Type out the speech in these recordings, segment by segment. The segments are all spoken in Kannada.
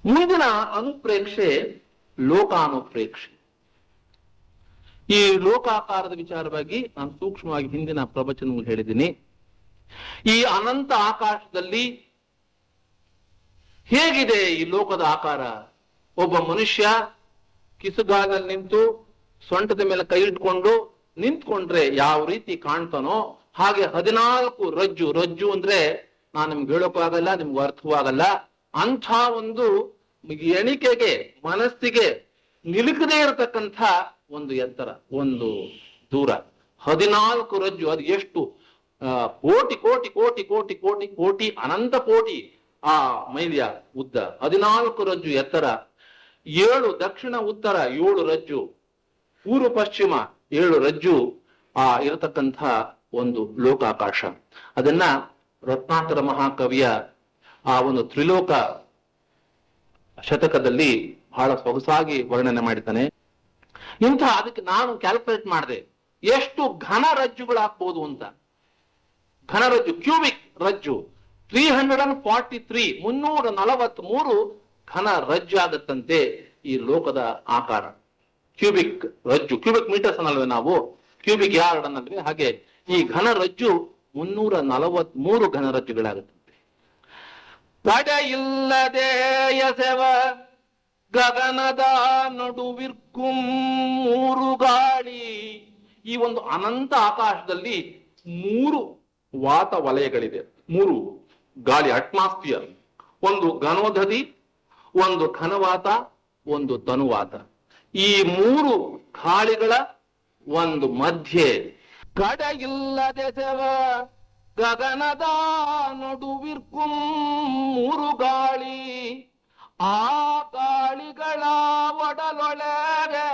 ಮುಂದಿನ ಅನುಪ್ರೇಕ್ಷೆ ಲೋಕಾನುಪ್ರೇಕ್ಷೆ. ಈ ಲೋಕಾಕಾರದ ವಿಚಾರವಾಗಿ ನಾನು ಸೂಕ್ಷ್ಮವಾಗಿ ಹಿಂದಿನ ಪ್ರವಚನಗಳು ಹೇಳಿದ್ದೀನಿ. ಈ ಅನಂತ ಆಕಾಶದಲ್ಲಿ ಹೇಗಿದೆ ಈ ಲೋಕದ ಆಕಾರ? ಒಬ್ಬ ಮನುಷ್ಯ ಕಿಸುಗಾಲಲ್ಲಿ ನಿಂತು ಸೊಂಟದ ಮೇಲೆ ಕೈ ಇಟ್ಕೊಂಡು ನಿಂತ್ಕೊಂಡ್ರೆ ಯಾವ ರೀತಿ ಕಾಣ್ತಾನೋ ಹಾಗೆ 14 ರಜ್ಜು. ರಜ್ಜು ಅಂದ್ರೆ ನಾನು ನಿಮ್ಗೆ ಹೇಳೋಕ್ಕೂ ಆಗಲ್ಲ, ನಿಮ್ಗೆ ಅರ್ಥವೂ ಆಗಲ್ಲ. ಅಂಥ ಒಂದು ಎಣಿಕೆಗೆ ಮನಸ್ಸಿಗೆ ನಿಲುಕದೇ ಇರತಕ್ಕಂಥ ಒಂದು ಎತ್ತರ, ಒಂದು ದೂರ. 14 ರಜ್ಜು. ಅದು ಎಷ್ಟು ಕೋಟಿ ಕೋಟಿ ಕೋಟಿ ಕೋಟಿ ಕೋಟಿ ಕೋಟಿ ಅನಂತ ಕೋಟಿ ಆ ಮೈಲಿಯ ಉದ್ದ. 14 ರಜ್ಜು ಎತ್ತರ. 7 ದಕ್ಷಿಣ ಉತ್ತರ 7 ರಜ್ಜು, ಪೂರ್ವ ಪಶ್ಚಿಮ 7 ರಜ್ಜು ಇರತಕ್ಕಂಥ ಒಂದು ಲೋಕಾಕಾಶ. ಅದನ್ನ ರತ್ನಾಕರ ಮಹಾಕವಿಯ ಆ ಒಂದು ತ್ರಿಲೋಕ ಶತಕದಲ್ಲಿ ಬಹಳ ಸೊಗಸಾಗಿ ವರ್ಣನೆ ಮಾಡಿದ್ದಾನೆ. ಅದಕ್ಕೆ ನಾನು ಕ್ಯಾಲ್ಕುಲೇಟ್ ಮಾಡಿದೆ ಎಷ್ಟು ಘನ ರಜ್ಜುಗಳಾಗ್ಬೋದು ಅಂತ. ಘನ ರಜ್ಜು, ಕ್ಯೂಬಿಕ್ ರಜ್ಜು 343 343 ಘನ ರಜ್ಜು ಆಗತ್ತಂತೆ ಈ ಲೋಕದ ಆಕಾರ. ಕ್ಯೂಬಿಕ್ ರಜ್ಜು, ಕ್ಯೂಬಿಕ್ ಮೀಟರ್ಸ್ ಅನ್ನಲ್ವೇ ನಾವು, ಕ್ಯೂಬಿಕ್ ಯಾರ್ಡ್ ಅನ್ನಲ್ವೇ, ಹಾಗೆ ಈ ಘನ ರಜ್ಜು 343 ಘನ ರಜ್ಜುಗಳಾಗುತ್ತಂತೆ. ತಡ ಇಲ್ಲದೆ ಎಸೆವ ಗಗನದ ನಡುವಿರ್ಕುಂ 3 ಗಾಳಿ. ಈ ಒಂದು ಅನಂತ ಆಕಾಶದಲ್ಲಿ 3 ವಾತ ವಲಯಗಳಿದೆ, 3 ಗಾಳಿ, ಅಟ್ಮಾಸ್ಫಿಯರ್. ಒಂದು ಘನೋದಧಿ, ಒಂದು ಘನವಾತ, ಒಂದು ತನುವಾತ. ಈ 3 ಗಾಳಿಗಳ ಒಂದು ಮಧ್ಯೆ ಕಡ ಇಲ್ಲದೆಸೆವ ಗಗನದ ನಡುವಿರ್ಕುಂ 3 ಗಾಳಿ. ಆ ಗಾಳಿಗಳ ಒಡಲೊಳಗೆ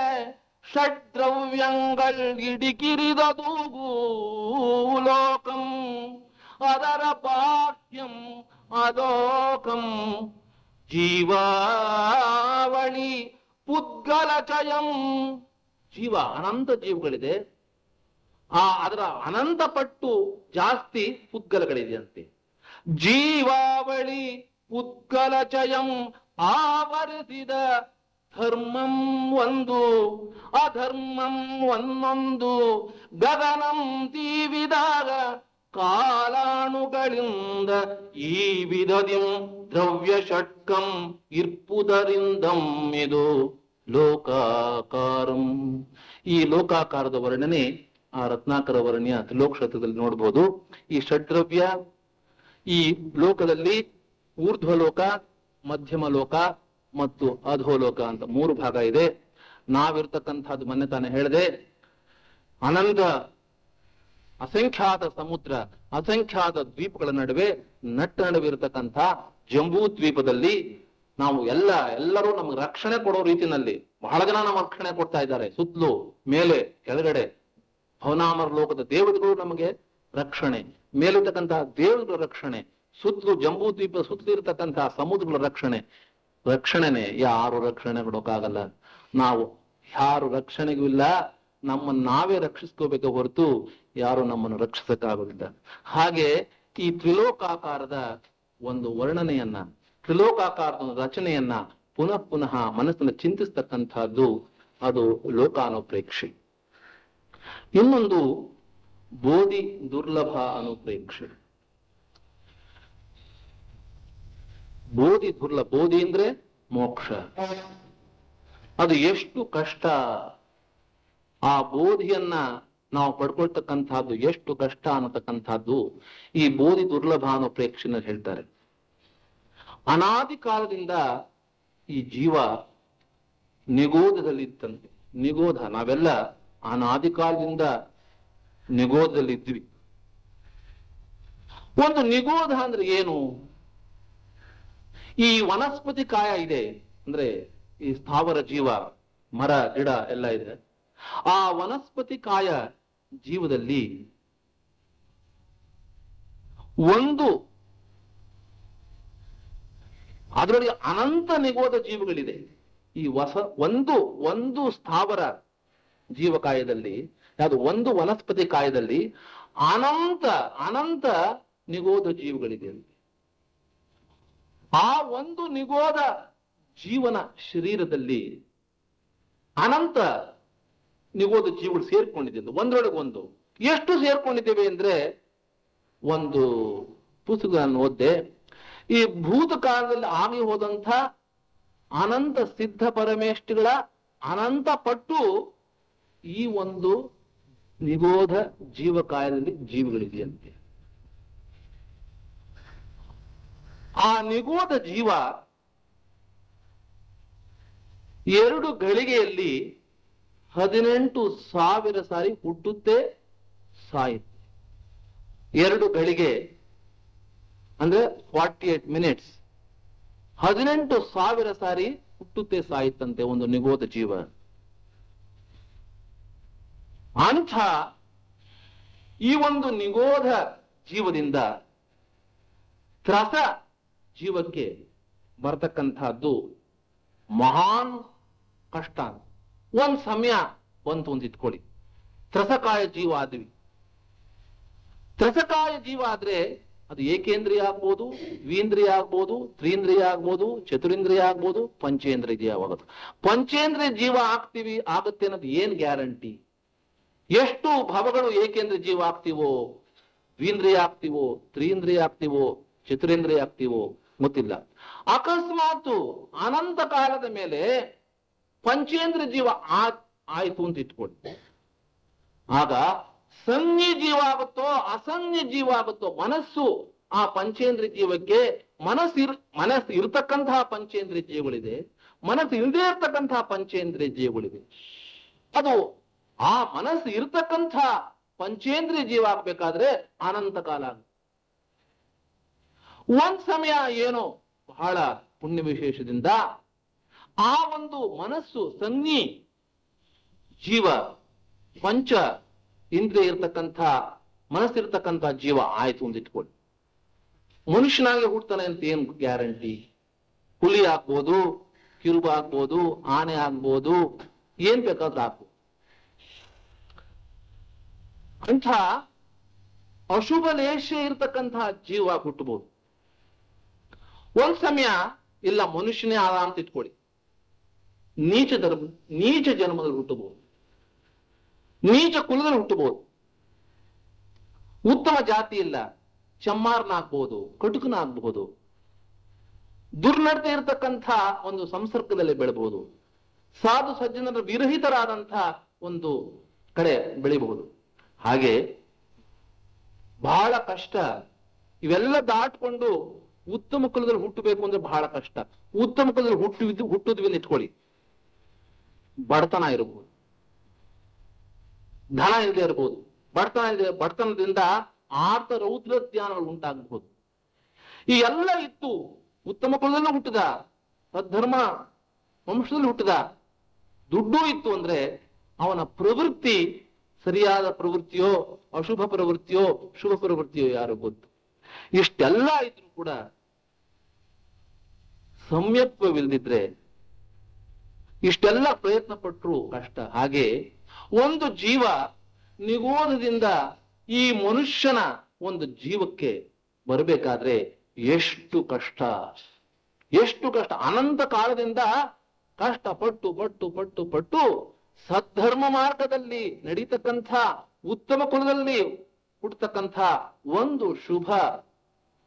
ಷಡ್ದ್ರವ್ಯங்கள் ಇಡಿಕಿರಿದದೂಗು ಲೋಕಂ. ಅದರ ಬಾಹ್ಯಂ ಅಲೋಕಂ ಜೀವಾವಳಿ ಪುದ್ಗಲ ಚಯಂ. ಜೀವ, ಅನಂತ ಜೀವಗಳಿದೆ. ಅದರ ಅನಂತ ಪಟ್ಟು ಜಾಸ್ತಿ ಪುದ್ಗಲಗಳಿದೆಯಂತೆ. ಜೀವಾವಳಿ ಪುದ್ಗಲ ಚಯಂ ಆವರಿಸಿದ ಧರ್ಮಂ ಒಂದು, ಅಧರ್ಮಂ ಒಂದೊಂದು. ಗಗನಂ ತೀವಿದಾಗ ಕಾಲಾಣುಗಳಿಂದ ಈ ವಿಧದಿಂ ದ್ರವ್ಯ ಷಟ್ಕಂ ಇರ್ಪುದರಿಂದಂ ಇದು ಲೋಕಾಕಾರಂ. ಈ ಲೋಕಾಕಾರದ ವರ್ಣನೆ ಆ ರತ್ನಾಕರ ವರ್ಣಿಯ ತ್ರಿಲೋಕಶತಕದಲ್ಲಿ ನೋಡ್ಬೋದು. ಈ ಷಡ್ದ್ರವ್ಯ ಈ ಲೋಕದಲ್ಲಿ ಊರ್ಧ್ವಲೋಕ, ಮಧ್ಯಮ ಲೋಕ ಮತ್ತು ಅಧೋಲೋಕ ಅಂತ 3 ಭಾಗ ಇದೆ. ನಾವಿರ್ತಕ್ಕಂಥದ್ದು ಮೊನ್ನೆ ತಾನೇ ಹೇಳಿದೆ, ಅನಂತ ಅಸಂಖ್ಯಾತ ಸಮುದ್ರ, ಅಸಂಖ್ಯಾತ ದ್ವೀಪಗಳ ನಡುವೆ ನಡುವಿರತಕ್ಕಂಥ ಜಂಬೂ ದ್ವೀಪದಲ್ಲಿ ನಾವು ಎಲ್ಲರೂ ನಮ್ಗೆ ರಕ್ಷಣೆ ಕೊಡೋ ರೀತಿಯಲ್ಲಿ ಬಹಳ ಜನ ನಮ್ಗೆ ರಕ್ಷಣೆ ಕೊಡ್ತಾ ಇದ್ದಾರೆ. ಸುತ್ತಲೂ ಮೇಲೆ ಕೆಳಗಡೆ ಭವನಾಮರ ಲೋಕದ ದೇವತೆಗಳು ನಮಗೆ ರಕ್ಷಣೆ, ಮೇಲಿರ್ತಕ್ಕಂತಹ ದೇವತೆಗಳ ರಕ್ಷಣೆ, ಸುತ್ತಲೂ ಜಂಬೂ ದ್ವೀಪ ಸುತ್ತಲೂ ಇರತಕ್ಕಂತಹ ಸಮುದ್ರಗಳ ರಕ್ಷಣೆನೆ. ಯಾರು ರಕ್ಷಣೆ ಕೊಡೋಕ್ಕಾಗಲ್ಲ. ನಾವು ಯಾರು ರಕ್ಷಣೆಗೂ ಇಲ್ಲ, ನಮ್ಮನ್ನು ನಾವೇ ರಕ್ಷಿಸ್ಕೋಬೇಕೆ ಹೊರತು ಯಾರು ನಮ್ಮನ್ನು ರಕ್ಷಿಸಕ್ಕಾಗೋದಿಲ್ಲ. ಹಾಗೆ ಈ ತ್ರಿಲೋಕಾಕಾರದ ಒಂದು ವರ್ಣನೆಯನ್ನ, ತ್ರಿಲೋಕಾಕಾರದ ಒಂದು ರಚನೆಯನ್ನ ಪುನಃ ಪುನಃ ಮನಸ್ಸನ್ನು ಚಿಂತಿಸ್ತಕ್ಕಂಥದ್ದು ಅದು ಲೋಕಾನುಪ್ರೇಕ್ಷೆ. ಇನ್ನೊಂದು ಬೋಧಿ ದುರ್ಲಭ ಅನುಪ್ರೇಕ್ಷೆ. ಬೋಧಿ ದುರ್ಲಭ, ಬೋಧಿ ಅಂದ್ರೆ ಮೋಕ್ಷ. ಅದು ಎಷ್ಟು ಕಷ್ಟ, ಆ ಬೋಧಿಯನ್ನ ನಾವು ಪಡ್ಕೊಳ್ತಕ್ಕಂಥದ್ದು ಎಷ್ಟು ಕಷ್ಟ ಅನ್ನತಕ್ಕಂಥದ್ದು ಈ ಬೋಧಿ ದುರ್ಲಭ ಅನ್ನೋ ಪ್ರೇಕ್ಷೆನ ಹೇಳ್ತಾರೆ. ಅನಾದಿ ಕಾಲದಿಂದ ಈ ಜೀವ ನಿಗೋಧದಲ್ಲಿತ್ತಂತೆ. ನಿಗೋಧ, ನಾವೆಲ್ಲ ಅನಾದಿ ಕಾಲದಿಂದ ನಿಗೋಧದಲ್ಲಿದ್ವಿ. ಒಂದು ನಿಗೋಧ ಅಂದ್ರೆ ಏನು? ಈ ವನಸ್ಪತಿ ಕಾಯ ಇದೆ ಅಂದ್ರೆ ಈ ಸ್ಥಾವರ ಜೀವ, ಮರ ಗಿಡ ಎಲ್ಲ ಇದೆ. ಆ ವನಸ್ಪತಿ ಕಾಯ ಜೀವದಲ್ಲಿ ಅದರಲ್ಲಿ ಅನಂತ ನಿಗೋಧ ಜೀವಗಳಿದೆ. ಈ ಒಂದು ಸ್ಥಾವರ ಜೀವಕಾಯದಲ್ಲಿ, ಯಾವುದು ಒಂದು ವನಸ್ಪತಿ ಕಾಯದಲ್ಲಿ ಅನಂತ ನಿಗೋಧ ಜೀವಗಳಿದೆ. ಆ ಒಂದು ನಿಗೋಧ ಜೀವನ ಶರೀರದಲ್ಲಿ ಅನಂತ ನಿಗೋದ ಜೀವಗಳು ಸೇರ್ಕೊಂಡಿದ್ದೆ, ಒಂದ್ರೊಳಗೆ ಒಂದು. ಎಷ್ಟು ಸೇರ್ಕೊಂಡಿದ್ದೇವೆ ಅಂದ್ರೆ, ಒಂದು ಪುಸ್ತಕಗಳನ್ನು ಓದ್ದೆ, ಈ ಭೂತಕಾಲದಲ್ಲಿ ಆಗಿ ಹೋದಂಥ ಅನಂತ ಸಿದ್ಧ ಪರಮೇಷ್ಠಿಗಳ ಅನಂತ ಪಟ್ಟು ಈ ಒಂದು ನಿಗೋಧ ಜೀವಕಾಯದಲ್ಲಿ ಜೀವಗಳಿದೆಯಂತೆ. ಆ ನಿಗೋಧ ಜೀವ 2 ಗಳಿಗೆಯಲ್ಲಿ 18,000 ಸಾರಿ ಹುಟ್ಟುತ್ತೆ, ಸಾಯುತ್ತೆ. 2 ಗಳಿಗೆ ಅಂದ್ರೆ 48 ಮಿನಿಟ್ಸ್ 18,000 ಸಾರಿ ಹುಟ್ಟುತ್ತೆ, ಸಾಯುತ್ತಂತೆ ಒಂದು ನಿಗೋಧ ಜೀವ. ಅಂಥ ಈ ಒಂದು ನಿಗೋಧ ಜೀವದಿಂದ ತ್ರಸ ಜೀವಕ್ಕೆ ಬರ್ತಕ್ಕಂಥದ್ದು ಮಹಾನ್ ಕಷ್ಟ. ಒಂದ್ ಸಮಯ ಬಂತು ಅಂತ ಇಟ್ಕೊಳ್ಳಿ, ತ್ರಸಕಾಯ ಜೀವ ಆದ್ವಿ. ತ್ರಸಕಾಯ ಜೀವ ಆದ್ರೆ ಅದು ಏಕೇಂದ್ರಿಯ ಆಗ್ಬೋದು, ದ್ವೀಂದ್ರಿಯ ಆಗ್ಬೋದು, ತ್ರೀಂದ್ರಿಯ ಆಗ್ಬೋದು, ಚತುರಿಂದ್ರಿಯ ಆಗ್ಬೋದು, ಪಂಚೇಂದ್ರಿಯ ಆಗೋದು. ಪಂಚೇಂದ್ರಿಯ ಜೀವ ಆಗ್ತೀವಿ ಆಗುತ್ತೆ ಅನ್ನೋದು ಏನ್ ಗ್ಯಾರಂಟಿ? ಎಷ್ಟು ಭವಗಳು ಏಕೇಂದ್ರಿಯ ಜೀವ ಆಗ್ತೀವೋ, ದ್ವೀಂದ್ರಿಯ ಆಗ್ತೀವೋ, ತ್ರೀಂದ್ರಿಯ ಆಗ್ತೀವೋ, ಚತುರೇಂದ್ರಿಯ ಆಗ್ತೀವೋ ಗೊತ್ತಿಲ್ಲ. ಅಕಸ್ಮಾತ್ ಅನಂತ ಕಾಲದ ಮೇಲೆ ಪಂಚೇಂದ್ರಿಯ ಜೀವ ಆಯ್ತು ಅಂತ ಇಟ್ಕೊಳ್ಳಿ, ಆಗ ಸಂಜ್ಞ ಜೀವ ಆಗುತ್ತೋ ಅಸಂಜ್ಞ ಜೀವ ಆಗುತ್ತೋ, ಮನಸ್ಸು ಆ ಪಂಚೇಂದ್ರಿಯ ಜೀವಕ್ಕೆ ಮನಸ್ಸು ಇರತಕ್ಕಂತಹ ಪಂಚೇಂದ್ರಿಯ ಜೀವಗಳಿದೆ, ಮನಸ್ಸು ಇಲ್ಲದೆ ಇರ್ತಕ್ಕಂತಹ ಪಂಚೇಂದ್ರಿಯ ಜೀವಗಳಿದೆ. ಅದು ಆ ಮನಸ್ಸು ಇರತಕ್ಕಂಥ ಪಂಚೇಂದ್ರಿಯ ಜೀವ ಆಗ್ಬೇಕಾದ್ರೆ ಅನಂತ ಕಾಲ ಆಗುತ್ತೆ. ಒಂದ್ ಸಮಯ ಏನೋ ಬಹಳ ಪುಣ್ಯ ವಿಶೇಷದಿಂದ ಆ ಒಂದು ಮನಸ್ಸು ಸಂಜ್ಞಿ ಜೀವ ಪಂಚ ಇಂದ್ರಿಯ ಇರ್ತಕ್ಕಂಥ ಮನಸ್ಸಿರ್ತಕ್ಕಂಥ ಜೀವ ಆಯ್ತು ಅಂತ ಇಟ್ಕೊಳ್ಳಿ. ಮನುಷ್ಯನಾಗೆ ಹುಡ್ತಾನೆ ಅಂತ ಏನ್ ಗ್ಯಾರಂಟಿ? ಹುಲಿ ಆಗ್ಬೋದು, ಕಿರುಬ ಆಗ್ಬೋದು, ಆನೆ ಆಗ್ಬೋದು, ಏನ್ ಬೇಕಾದ್ರೂ ಆಗ್ಬೋದು. ಅಂಥ ಅಶುಭ ಲೇಷ ಇರ್ತಕ್ಕಂತಹ ಜೀವ ಹುಟ್ಟಬಹುದು. ಒಂದ್ ಸಮಯ ಇಲ್ಲ ಮನುಷ್ಯನೇ ಆದ ಅಂತ ಇಟ್ಕೊಳ್ಳಿ, ನೀಚ ಜನ್ಮದಲ್ಲಿ ಹುಟ್ಟಬಹುದು, ನೀಚ ಕುಲದಲ್ಲಿ ಹುಟ್ಟಬಹುದು. ಉತ್ತಮ ಜಾತಿ ಇಲ್ಲ, ಚಮ್ಮಾರನಾಗ್ಬಹುದು, ಕಟುಕನಾಗಬಹುದು, ದುರ್ನಡತೆ ಇರತಕ್ಕಂಥ ಒಂದು ಸಂಸರ್ಗದಲ್ಲಿ ಬೆಳಬಹುದು, ಸಾಧು ಸಜ್ಜನರ ವಿರಹಿತರಾದಂಥ ಒಂದು ಕಡೆ ಬೆಳಿಬಹುದು. ಹಾಗೆ ಬಹಳ ಕಷ್ಟ. ಇವೆಲ್ಲ ದಾಟ್ಕೊಂಡು ಉತ್ತಮ ಕುಲದಲ್ಲಿ ಹುಟ್ಟಬೇಕು ಅಂದ್ರೆ ಬಹಳ ಕಷ್ಟ. ಉತ್ತಮ ಕುಲದಲ್ಲಿ ಹುಟ್ಟುದ್ವಿ ಅಂತ ಇಟ್ಕೊಳ್ಳಿ, ಬಡತನ ಇರಬಹುದು, ಧನ ಇಲ್ಲದೆ ಇರಬಹುದು, ಬಡತನದಿಂದ ಆರ್ಥ ರೌದ್ರ ಜ್ಞಾನಗಳು ಉಂಟಾಗಬಹುದು. ಈ ಎಲ್ಲ ಇತ್ತು. ಉತ್ತಮ ಕುಲದಲ್ಲೂ ಹುಟ್ಟಿದ, ಸದ್ಧರ್ಮ ವಂಶದಲ್ಲಿ ಹುಟ್ಟಿದ, ದುಡ್ಡು ಇತ್ತು ಅಂದ್ರೆ ಅವನ ಪ್ರವೃತ್ತಿ ಸರಿಯಾದ ಪ್ರವೃತ್ತಿಯೋ ಅಶುಭ ಪ್ರವೃತ್ತಿಯೋ ಶುಭ ಪ್ರವೃತ್ತಿಯೋ ಯಾರು ಗೊತ್ತು. ಇಷ್ಟೆಲ್ಲ ಇದ್ರು ಕೂಡ ಸಮ್ಯಕ್ವವಿಲ್ಲದಿದ್ರೆ ಇಷ್ಟೆಲ್ಲ ಪ್ರಯತ್ನ ಪಟ್ಟರು ಕಷ್ಟ. ಹಾಗೆ ಒಂದು ಜೀವ ನಿಗೋಧದಿಂದ ಈ ಮನುಷ್ಯನ ಒಂದು ಜೀವಕ್ಕೆ ಬರಬೇಕಾದ್ರೆ ಎಷ್ಟು ಕಷ್ಟ, ಎಷ್ಟು ಕಷ್ಟ. ಅನಂತ ಕಾಲದಿಂದ ಕಷ್ಟ ಪಟ್ಟು ಪಟ್ಟು ಪಟ್ಟು ಪಟ್ಟು ಸದ್ಧರ್ಮ ಮಾರ್ಗದಲ್ಲಿ ನಡೀತಕ್ಕಂಥ ಉತ್ತಮ ಕುಲದಲ್ಲಿ ಹುಟ್ಟತಕ್ಕಂಥ ಒಂದು ಶುಭ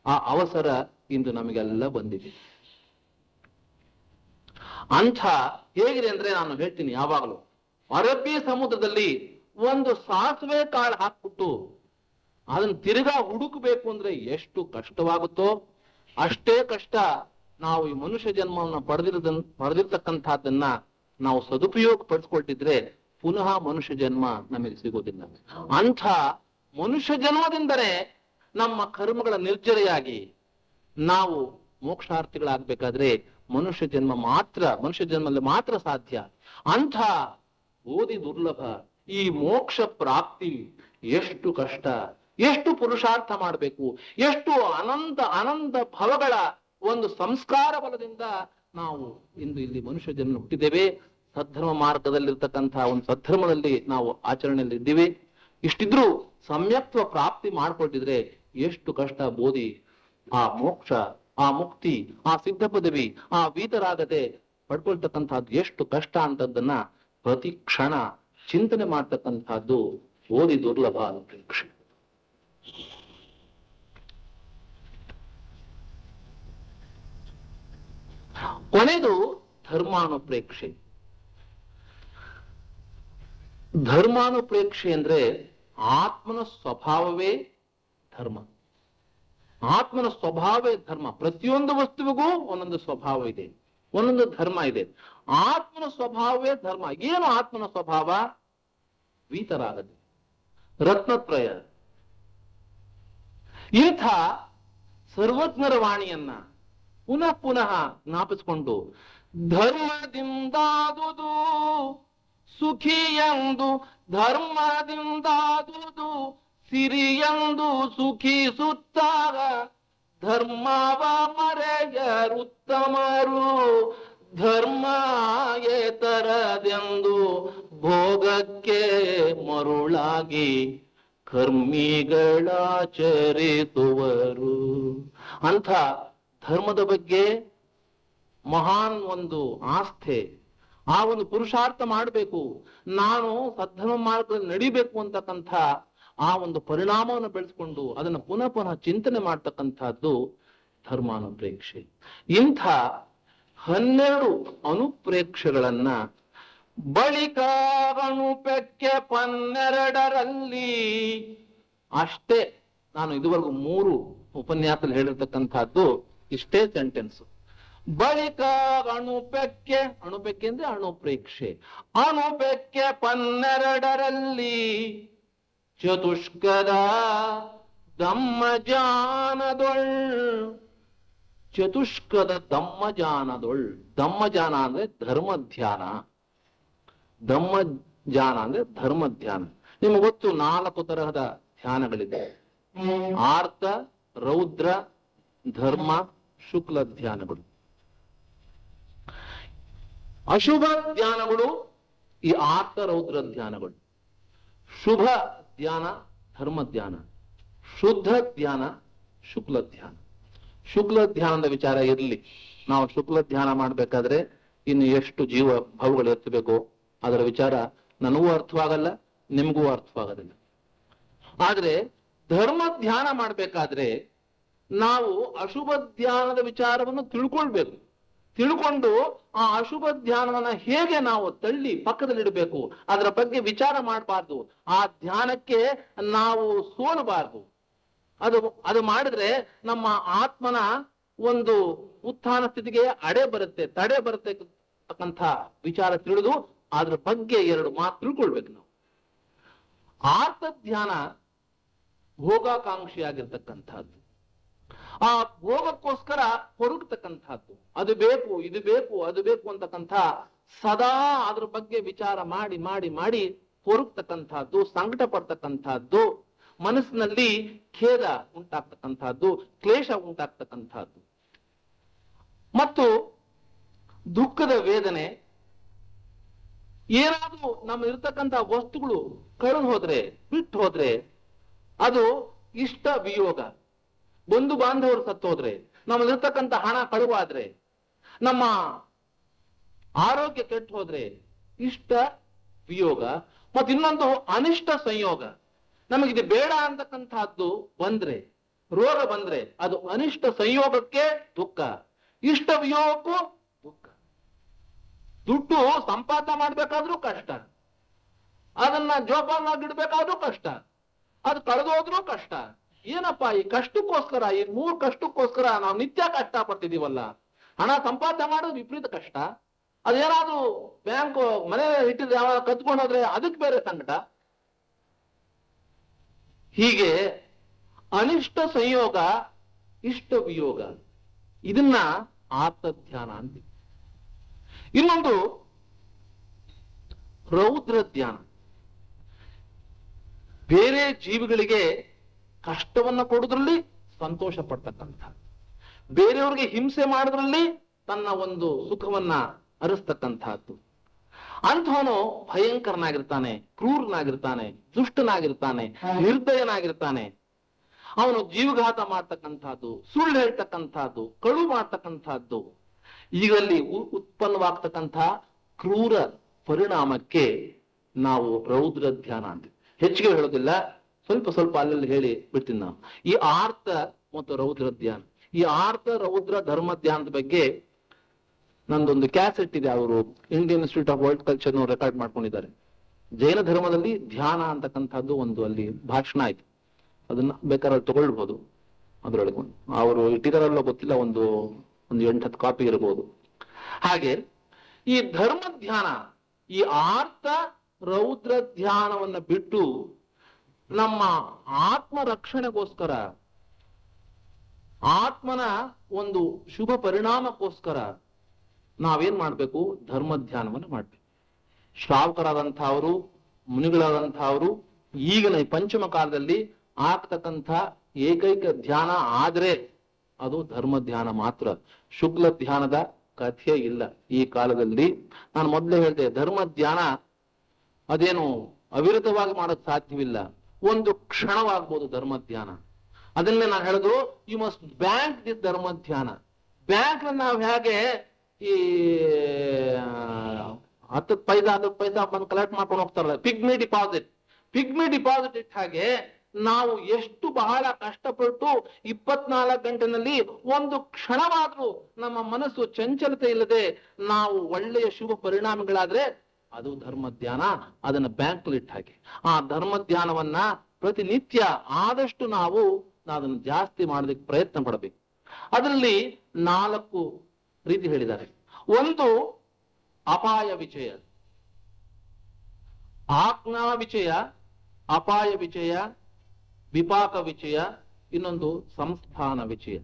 ಆ ಅವಸರ ಇಂದು ನಮಗೆಲ್ಲ ಬಂದಿದೆ. ಅಂಥ ಹೇಗಿದೆ ಅಂದ್ರೆ ನಾನು ಹೇಳ್ತೀನಿ ಯಾವಾಗಲೂ, ಅರಬ್ಬಿ ಸಮುದ್ರದಲ್ಲಿ ಒಂದು ಸಾಸಿವೆ ಕಾಳು ಹಾಕ್ಬಿಟ್ಟು ಅದನ್ನ ತಿರುಗಾ ಹುಡುಕಬೇಕು ಅಂದ್ರೆ ಎಷ್ಟು ಕಷ್ಟವಾಗುತ್ತೋ ಅಷ್ಟೇ ಕಷ್ಟ ನಾವು ಈ ಮನುಷ್ಯ ಜನ್ಮವನ್ನು ಪಡೆದಿರ್ತಕ್ಕಂಥದ್ದನ್ನ ನಾವು ಸದುಪಯೋಗ ಪಡಿಸ್ಕೊಟ್ಟಿದ್ರೆ ಪುನಃ ಮನುಷ್ಯ ಜನ್ಮ ನಮಗೆ ಸಿಗೋದಿಲ್ಲ. ಅಂಥ ಮನುಷ್ಯ ಜನ್ಮದಿಂದಲೇ ನಮ್ಮ ಕರ್ಮಗಳ ನಿರ್ಜರೆಯಾಗಿ ನಾವು ಮೋಕ್ಷಾರ್ಥಿಗಳಾಗಬೇಕಾದ್ರೆ ಮನುಷ್ಯ ಜನ್ಮದಲ್ಲಿ ಮಾತ್ರ ಸಾಧ್ಯ. ಅಂಥ ಓದಿ ದುರ್ಲಭ. ಈ ಮೋಕ್ಷ ಪ್ರಾಪ್ತಿ ಎಷ್ಟು ಕಷ್ಟ, ಎಷ್ಟು ಪುರುಷಾರ್ಥ ಮಾಡಬೇಕು, ಎಷ್ಟು ಅನಂತ ಅನಂತ ಭವಗಳ ಒಂದು ಸಂಸ್ಕಾರ ಬಲದಿಂದ ನಾವು ಇಂದು ಇಲ್ಲಿ ಮನುಷ್ಯ ಜನ್ಮ ಹುಟ್ಟಿದ್ದೇವೆ. ಸದ್ಧರ್ಮ ಮಾರ್ಗದಲ್ಲಿರ್ತಕ್ಕಂತಹ ಒಂದು ಸದ್ಧರ್ಮದಲ್ಲಿ ನಾವು ಆಚರಣೆಯಲ್ಲಿ ಇದ್ದೀವಿ. ಇಷ್ಟಿದ್ರು ಸಮ್ಯಕ್ತ್ವ ಪ್ರಾಪ್ತಿ ಮಾಡ್ಕೊಟ್ಟಿದ್ರೆ ಎಷ್ಟು ಕಷ್ಟ ಬೋಧಿ ಆ ಮೋಕ್ಷ ಆ ಮುಕ್ತಿ, ಆ ಸಿದ್ಧ ಪದವಿ, ಆ ವೀತರಾಗದೆ ಪಡ್ಕೊಳ್ತಕ್ಕಂಥದ್ದು ಎಷ್ಟು ಕಷ್ಟ ಅಂತದ್ದನ್ನ ಪ್ರತಿ ಕ್ಷಣ ಚಿಂತನೆ ಮಾಡ್ತಕ್ಕಂಥದ್ದು ಓದಿ ದುರ್ಲಭ ಅನುಪ್ರೇಕ್ಷೆ. ಕೊನೆದು ಧರ್ಮಾನುಪ್ರೇಕ್ಷೆ. ಧರ್ಮಾನುಪ್ರೇಕ್ಷೆ ಅಂದ್ರೆ ಆತ್ಮನ ಸ್ವಭಾವವೇ ಧರ್ಮ. ಆತ್ಮನ ಸ್ವಭಾವವೇ ಧರ್ಮ. ಪ್ರತಿಯೊಂದು ವಸ್ತುವಿಗೂ ಒಂದೊಂದು ಸ್ವಭಾವ ಇದೆ, ಒಂದೊಂದು ಧರ್ಮ ಇದೆ. ಆತ್ಮನ ಸ್ವಭಾವವೇ ಧರ್ಮ. ಏನು ಆತ್ಮನ ಸ್ವಭಾವ? ವೀತರಾಗದೆ, ರತ್ನತ್ರಯ. ಇಂಥ ಸರ್ವಜ್ಞರ ವಾಣಿಯನ್ನ ಪುನಃ ಪುನಃ ಜ್ಞಾಪಿಸಿಕೊಂಡು ಧರ್ಮದಿಂದಾದುದು ಸುಖಿಯಂದು, ಧರ್ಮದಿಂದಾದುದು ಸಿರಿಯಂದು ಸುಖಿಸುತ್ತಾರ, ಧರ್ಮವ ಮರೆಯರುತ್ತಮರು, ಧರ್ಮ ಏತರದೆಂದು ಭೋಗಕ್ಕೆ ಮರುಳಾಗಿ ಕರ್ಮಿಗಳಾಚರಿಸುವರು. ಅಂಥ ಧರ್ಮದ ಬಗ್ಗೆ ಮಹಾನ್ ಒಂದು ಆಸ್ಥೆ, ಆ ಒಂದು ಪುರುಷಾರ್ಥ ಮಾಡಬೇಕು, ನಾನು ಸದ್ಧರ್ಮ ಮಾರ್ಗದಲ್ಲಿ ನಡಿಬೇಕು ಅಂತಕ್ಕಂಥ ಆ ಒಂದು ಪರಿಣಾಮವನ್ನು ಬೆಳೆಸ್ಕೊಂಡು ಅದನ್ನು ಪುನಃ ಪುನಃ ಚಿಂತನೆ ಮಾಡ್ತಕ್ಕಂಥದ್ದು ಧರ್ಮಾನುಪ್ರೇಕ್ಷೆ. ಇಂಥ 12 ಅನುಪ್ರೇಕ್ಷೆಗಳನ್ನ ಬಳಿಕ ಅನುಪೆಕ್ಕೆ 12ರಲ್ಲಿ ಅಷ್ಟೇ. ನಾನು ಇದುವರೆಗೂ 3 ಉಪನ್ಯಾಸದಲ್ಲಿ ಹೇಳಿರ್ತಕ್ಕಂಥದ್ದು ಇಷ್ಟೇ ಸೆಂಟೆನ್ಸ್. ಬಳಿಕ ಅಣುಪೆಕ್ಕೆ, ಅಣುಪೆಕ್ಕೆ ಅಂದ್ರೆ ಅಣುಪ್ರೇಕ್ಷೆ, ಅಣುಪೆಕ್ಕೆ 12ರಲ್ಲಿ ಚತುಷ್ಕದ ದಮ್ಮಜಾನದೊಳ್, ಚತುಷ್ಕದ ದಮ್ಮಜಾನದೊಳ್. ದಮ್ಮಜಾನ ಅಂದ್ರೆ ಧರ್ಮಧ್ಯಾನ, ದಮ್ಮಜಾನ ಅಂದ್ರೆ ಧರ್ಮಧ್ಯಾನ. ನಿಮಗೆ ಗೊತ್ತು 4 ತರಹದ ಧ್ಯಾನಗಳಿದೆ: ಆರ್ತ, ರೌದ್ರ, ಧರ್ಮ, ಶುಕ್ಲ ಧ್ಯಾನಗಳು. ಅಶುಭ ಧ್ಯಾನಗಳು ಈ ಆರ್ತ ರೌದ್ರ ಧ್ಯಾನಗಳು. ಶುಭ ಧ್ಯಾನ ಧರ್ಮ ಧ್ಯಾನ, ಶುದ್ಧ ಧ್ಯಾನ ಶುಕ್ಲ ಧ್ಯಾನ. ಶುಕ್ಲ ಧ್ಯಾನದ ವಿಚಾರ ಇರಲಿ. ನಾವು ಶುಕ್ಲ ಧ್ಯಾನ ಮಾಡ್ಬೇಕಾದ್ರೆ ಇನ್ನು ಎಷ್ಟು ಜೀವ ಭಾವಗಳು ಎತ್ತಬೇಕು ಅದರ ವಿಚಾರ ನನಗೂ ಅರ್ಥವಾಗಲ್ಲ, ನಿಮಗೂ ಅರ್ಥವಾಗೋದಿಲ್ಲ. ಆದ್ರೆ ಧರ್ಮ ಧ್ಯಾನ ಮಾಡ್ಬೇಕಾದ್ರೆ ನಾವು ಅಶುಭ ಧ್ಯಾನದ ವಿಚಾರವನ್ನು ತಿಳ್ಕೊಳ್ಬೇಕು. ತಿಳ್ಕೊಂಡು ಆ ಅಶುಭ ಧ್ಯಾನವನ್ನ ಹೇಗೆ ನಾವು ತಳ್ಳಿ ಪಕ್ಕದಲ್ಲಿಡಬೇಕು ಅದರ ಬಗ್ಗೆ ವಿಚಾರ ಮಾಡಬಾರ್ದು. ಆ ಧ್ಯಾನಕ್ಕೆ ನಾವು ಸೋಲಬಾರ್ದು. ಅದು ಮಾಡಿದ್ರೆ ನಮ್ಮ ಆತ್ಮನ ಒಂದು ಉತ್ಥಾನ ಸ್ಥಿತಿಗೆ ತಡೆ ಬರುತ್ತೆ ಅಂತಕ್ಕಂಥ ವಿಚಾರ ತಿಳಿದು ಅದ್ರ ಬಗ್ಗೆ 2 ಮಾತು ತಿಳ್ಕೊಳ್ಬೇಕು ನಾವು. ಆರ್ತ ಧ್ಯಾನ ಭೋಗಾಕಾಂಕ್ಷಿಯಾಗಿರ್ತಕ್ಕಂಥದ್ದು, ಆ ಭೋಗಕ್ಕೋಸ್ಕರ ಹೊರಡ್ತಕ್ಕಂಥದ್ದು. ಅದು ಬೇಕು, ಇದು ಬೇಕು, ಅದು ಬೇಕು ಅಂತಕ್ಕಂಥ ಸದಾ ಅದ್ರ ಬಗ್ಗೆ ವಿಚಾರ ಮಾಡಿ ಮಾಡಿ ಮಾಡಿ ಹೊರಗ್ತಕ್ಕಂಥದ್ದು, ಸಂಕಟ ಪಡ್ತಕ್ಕಂಥದ್ದು, ಮನಸ್ಸಿನಲ್ಲಿ ಖೇದ ಉಂಟಾಗ್ತಕ್ಕಂಥದ್ದು, ಕ್ಲೇಶ ಉಂಟಾಗ್ತಕ್ಕಂಥದ್ದು ಮತ್ತು ದುಃಖದ ವೇದನೆ. ಏನಾದ್ರೂ ನಮ್ಮ ಇರ್ತಕ್ಕಂಥ ವಸ್ತುಗಳು ಕಳೆದು ಹೋದ್ರೆ, ಬಿಟ್ಟು ಹೋದ್ರೆ, ಅದು ಇಷ್ಟ ವಿಯೋಗ. ಬಂಧು ಬಾಂಧವರು ಸತ್ತೋದ್ರೆ, ನಮ್ಮಲ್ಲಿರ್ತಕ್ಕಂಥ ಹಣ ಕಳುವಾದ್ರೆ, ನಮ್ಮ ಆರೋಗ್ಯ ಕೆಟ್ಟು ಹೋದ್ರೆ ಇಷ್ಟ ವಿಯೋಗ. ಮತ್ತು ಇನ್ನೊಂದು ಅನಿಷ್ಟ ಸಂಯೋಗ. ನಮಗಿದು ಬೇಡ ಅಂತಕ್ಕಂಥದ್ದು ಬಂದ್ರೆ, ರೋಗ ಬಂದ್ರೆ ಅದು ಅನಿಷ್ಟ ಸಂಯೋಗಕ್ಕೆ ದುಃಖ, ಇಷ್ಟ ವಿಯೋಗಕ್ಕೂ ದುಃಖ. ದುಡ್ಡು ಸಂಪಾದನೆ ಮಾಡ್ಬೇಕಾದ್ರೂ ಕಷ್ಟ, ಅದನ್ನ ಜೋಪಾನಾಗಿಡ್ಬೇಕಾದ್ರೂ ಕಷ್ಟ, ಅದು ಕಳೆದೋದ್ರೂ ಕಷ್ಟ. ಏನಪ್ಪಾ ಈ ಕಷ್ಟಕ್ಕೋಸ್ಕರ, ಈ 3 ಕಷ್ಟಕ್ಕೋಸ್ಕರ ನಾವು ನಿತ್ಯ ಕಷ್ಟ ಪಡ್ತಿದೀವಲ್ಲ. ಹಣ ಸಂಪಾದನೆ ಮಾಡೋದು ವಿಪರೀತ ಕಷ್ಟ, ಅದೇನಾದ್ರೂ ಬ್ಯಾಂಕ್ ಮನೆ ಇಟ್ಟಿದ್ರೆ ಯಾವಾಗ ಕತ್ಕೊಂಡು ಹೋದ್ರೆ ಅದಕ್ಕೆ ಬೇರೆ ಸಂಕಟ. ಹೀಗೆ ಅನಿಷ್ಟ ಸಂಯೋಗ, ಇಷ್ಟ ವಿಯೋಗ, ಇದನ್ನ ಆತ್ಮಧ್ಯಾನ ಅಂತೀವಿ. ಇನ್ನೊಂದು ರೌದ್ರ ಧ್ಯಾನ. ಬೇರೆ ಜೀವಿಗಳಿಗೆ ಕಷ್ಟವನ್ನ ಕೊಡೋದ್ರಲ್ಲಿ ಸಂತೋಷ ಪಡ್ತಕ್ಕಂಥ, ಬೇರೆಯವ್ರಿಗೆ ಹಿಂಸೆ ಮಾಡೋದ್ರಲ್ಲಿ ತನ್ನ ಒಂದು ಸುಖವನ್ನ ಅರಿಸ್ತಕ್ಕಂಥದ್ದು. ಅಂಥವನು ಭಯಂಕರನಾಗಿರ್ತಾನೆ, ಕ್ರೂರನಾಗಿರ್ತಾನೆ, ದುಷ್ಟನಾಗಿರ್ತಾನೆ, ನಿರ್ದಯನಾಗಿರ್ತಾನೆ. ಅವನು ಜೀವಘಾತ ಮಾಡ್ತಕ್ಕಂಥದ್ದು, ಸುಳ್ಳು ಹೇಳ್ತಕ್ಕಂಥದ್ದು, ಕಳು ಮಾಡ್ತಕ್ಕಂಥದ್ದು, ಈಗಲ್ಲಿ ಉತ್ಪನ್ನವಾಗ್ತಕ್ಕಂಥ ಕ್ರೂರ ಪರಿಣಾಮಕ್ಕೆ ನಾವು ರೌದ್ರ ಧ್ಯಾನ ಅಂತೀವಿ. ಹೆಚ್ಚಿಗೆ ಹೇಳೋದಿಲ್ಲ, ಸ್ವಲ್ಪ ಸ್ವಲ್ಪ ಅಲ್ಲಲ್ಲಿ ಹೇಳಿ ಬಿಡ್ತೀನಿ ನಾವು. ಈ ಆರ್ತ ಮತ್ತು ರೌದ್ರ ಧ್ಯಾನ, ಈ ಆರ್ತ ರೌದ್ರ ಧರ್ಮ ಧ್ಯಾನದ ಬಗ್ಗೆ ನಂದೊಂದು ಕ್ಯಾಸೆಟ್ ಇದೆ, ಅವರು Indian institute of world culture record ಮಾಡ್ಕೊಂಡಿದ್ದಾರೆ. ಜೈನ ಧರ್ಮದಲ್ಲಿ ಧ್ಯಾನ ಅಂತಕ್ಕಂಥದ್ದು ಒಂದು ಅಲ್ಲಿ ಭಾಷಣ ಆಯ್ತು, ಅದನ್ನ ಬೇಕಾದ್ರೆ ತಗೊಳ್ಬಹುದು. ಅದ್ರೊಳಗೆ ಅವರು ಇಟ್ಟಿದಾರಲ್ಲ ಗೊತ್ತಿಲ್ಲ, ಒಂದು 8-10 ಕಾಪಿ ಇರಬಹುದು. ಹಾಗೆ ಈ ಧರ್ಮ ಧ್ಯಾನ, ಈ ಆರ್ತ ರೌದ್ರ ಧ್ಯಾನವನ್ನ ಬಿಟ್ಟು ನಮ್ಮ ಆತ್ಮ ರಕ್ಷಣೆಗೋಸ್ಕರ, ಆತ್ಮನ ಒಂದು ಶುಭ ಪರಿಣಾಮಕ್ಕೋಸ್ಕರ ನಾವೇನ್ ಮಾಡ್ಬೇಕು? ಧರ್ಮ ಧ್ಯಾನವನ್ನು ಮಾಡ್ಬೇಕು. ಶ್ರಾವಕರಾದಂಥವರು, ಮುನಿಗಳಾದಂಥವರು ಈಗಿನ ಈ ಪಂಚಮ ಕಾಲದಲ್ಲಿ ಆಗ್ತಕ್ಕಂಥ ಏಕೈಕ ಧ್ಯಾನ ಆದ್ರೆ ಅದು ಧರ್ಮ ಧ್ಯಾನ ಮಾತ್ರ. ಶುಕ್ಲ ಧ್ಯಾನದ ಕಥೆ ಇಲ್ಲ ಈ ಕಾಲದಲ್ಲಿ. ನಾನು ಮೊದಲೇ ಹೇಳಿದೆ, ಧರ್ಮ ಧ್ಯಾನ ಅದೇನು ಅವಿರತವಾಗಿ ಮಾಡೋಕ್ ಸಾಧ್ಯವಿಲ್ಲ, ಒಂದು ಕ್ಷಣವಾಗ್ಬೋದು ಧರ್ಮ ಧ್ಯಾನ. ಅದನ್ನೇ ನಾನು ಹೇಳುದು, ಯು ಮಸ್ಟ್ ಬ್ಯಾಂಕ್ ದಿಸ್ ಧರ್ಮ ಧ್ಯಾನ. ಬ್ಯಾಂಕ್ ನಾವು ಹೇಗೆ ಈ 10 ಪೈಸಾ ಬಂದು ಕಲೆಕ್ಟ್ ಮಾಡ್ಕೊಂಡು ಹೋಗ್ತಾರಲ್ಲ, ಪಿಗ್ಮಿ ಡಿಪಾಸಿಟ್ ಇಟ್ಟ ಹಾಗೆ ನಾವು ಎಷ್ಟು ಬಹಳ ಕಷ್ಟಪಟ್ಟು 24 ಗಂಟೆನಲ್ಲಿ ಒಂದು ಕ್ಷಣವಾದ್ರೂ ನಮ್ಮ ಮನಸ್ಸು ಚಂಚಲತೆ ಇಲ್ಲದೆ ನಾವು ಒಳ್ಳೆಯ ಶುಭ ಪರಿಣಾಮಗಳಾದ್ರೆ ಅದು ಧರ್ಮ ಧ್ಯಾನ. ಅದನ್ನ ಬ್ಯಾಂಕ್ ಇಟ್ಟ ಹಾಗೆ ಆ ಧರ್ಮ ಧ್ಯಾನವನ್ನ ಪ್ರತಿನಿತ್ಯ ಆದಷ್ಟು ನಾವು ಅದನ್ನು ಜಾಸ್ತಿ ಮಾಡೋದಕ್ಕೆ ಪ್ರಯತ್ನ ಪಡಬೇಕು. ಅದರಲ್ಲಿ 4 ರೀತಿ ಹೇಳಿದ್ದಾರೆ. ಒಂದು ಅಪಾಯ ವಿಚಯ, ಆಜ್ಞಾ ವಿಚಯ, ಅಪಾಯ ವಿಚಯ, ವಿಪಾಕ ವಿಚಯ, ಇನ್ನೊಂದು ಸಂಸ್ಥಾನ ವಿಚಯ.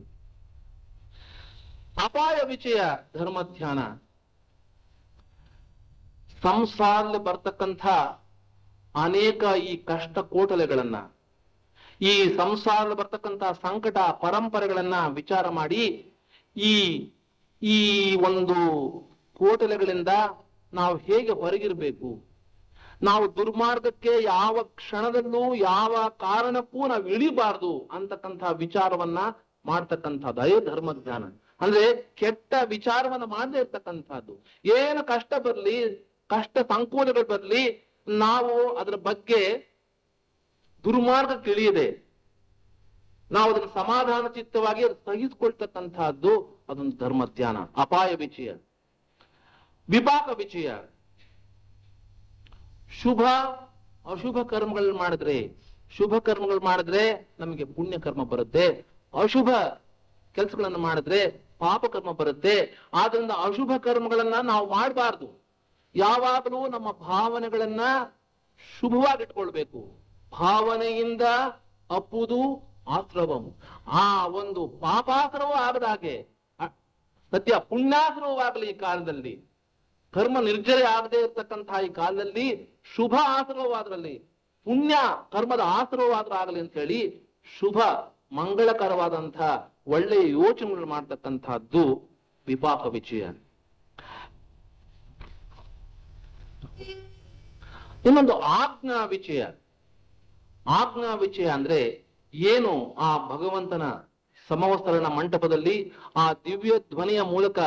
ಅಪಾಯ ವಿಚಯ ಧರ್ಮ ಧ್ಯಾನ ಸಂಸಾರದಲ್ಲಿ ಬರ್ತಕ್ಕಂಥ ಅನೇಕ ಈ ಕಷ್ಟ ಕೋಟಲೆಗಳನ್ನ, ಈ ಸಂಸಾರದಲ್ಲಿ ಬರ್ತಕ್ಕಂಥ ಸಂಕಟ ಪರಂಪರೆಗಳನ್ನ ವಿಚಾರ ಮಾಡಿ ಈ ಒಂದು ಕೋಟಲೆಗಳಿಂದ ನಾವು ಹೇಗೆ ಹೊರಗಿರ್ಬೇಕು, ನಾವು ದುರ್ಮಾರ್ಗಕ್ಕೆ ಯಾವ ಕ್ಷಣದಲ್ಲೂ ಯಾವ ಕಾರಣಕ್ಕೂ ನಾವು ಇಳಿಬಾರ್ದು ಅಂತಕ್ಕಂಥ ವಿಚಾರವನ್ನ ಮಾಡ್ತಕ್ಕಂಥದ್ದು ಅದೇ ಧರ್ಮ ಧ್ಯಾನ. ಅಂದ್ರೆ ಕೆಟ್ಟ ವಿಚಾರವನ್ನ ಮಾಡದೇ ಇರ್ತಕ್ಕಂಥದ್ದು. ಏನು ಕಷ್ಟ ಬರ್ಲಿ, ಕಷ್ಟ ಸಂಕೋಲೆಗಳು ಬರ್ಲಿ, ನಾವು ಅದರ ಬಗ್ಗೆ ದುರ್ಮಾರ್ಗಕ್ಕೆ ಇಳಿಯದೆ ನಾವು ಅದನ್ನು ಸಮಾಧಾನ ಚಿತ್ತವಾಗಿ ಸಹಿಸಿಕೊಳ್ತಕ್ಕಂತಹದ್ದು ಅದೊಂದು ಧರ್ಮ ಧ್ಯಾನ. ಅಪಾಯ ವಿಚಯ. ವಿಪಾಕ ವಿಚಯ, ಶುಭ ಅಶುಭ ಕರ್ಮಗಳು ಮಾಡಿದ್ರೆ ನಮಗೆ ಪುಣ್ಯ ಕರ್ಮ ಬರುತ್ತೆ, ಅಶುಭ ಕೆಲಸಗಳನ್ನು ಮಾಡಿದ್ರೆ ಪಾಪ ಕರ್ಮ ಬರುತ್ತೆ. ಆದ್ರಿಂದ ಅಶುಭ ಕರ್ಮಗಳನ್ನ ನಾವು ಮಾಡಬಾರ್ದು. ಯಾವಾಗಲೂ ನಮ್ಮ ಭಾವನೆಗಳನ್ನ ಶುಭವಾಗಿಟ್ಕೊಳ್ಬೇಕು. ಭಾವನೆಯಿಂದ ಅಪ್ಪುದು ಆಶ್ರವಂ. ಆ ಒಂದು ಪಾಪಾಶ್ರವ ಆಗದಾಗೆ ಸತ್ಯ ಪುಣ್ಯಾಶ್ರವವಾಗಲಿ. ಈ ಕಾಲದಲ್ಲಿ ಕರ್ಮ ನಿರ್ಜರೆ ಆಗದೆ ಇರ್ತಕ್ಕಂತಹ ಈ ಕಾಲದಲ್ಲಿ ಶುಭ ಆಶ್ರವವಾದ್ರಲ್ಲಿ, ಪುಣ್ಯ ಕರ್ಮದ ಆಶ್ರವವಾದ್ರೂ ಆಗಲಿ ಅಂತ ಹೇಳಿ ಶುಭ ಮಂಗಳಕರವಾದಂತಹ ಒಳ್ಳೆಯ ಯೋಚನೆಗಳು ಮಾಡ್ತಕ್ಕಂತಹದ್ದು ವಿಪಾಕ ವಿಚಯ. ಇನ್ನೊಂದು ಆಜ್ಞಾ ವಿಚಯ. ಆಜ್ಞಾ ವಿಚಯ ಅಂದ್ರೆ ಏನು? ಆ ಭಗವಂತನ ಸಮವಸ್ತ್ರನ ಮಂಟಪದಲ್ಲಿ ಆ ದಿವ್ಯ ಧ್ವನಿಯ ಮೂಲಕ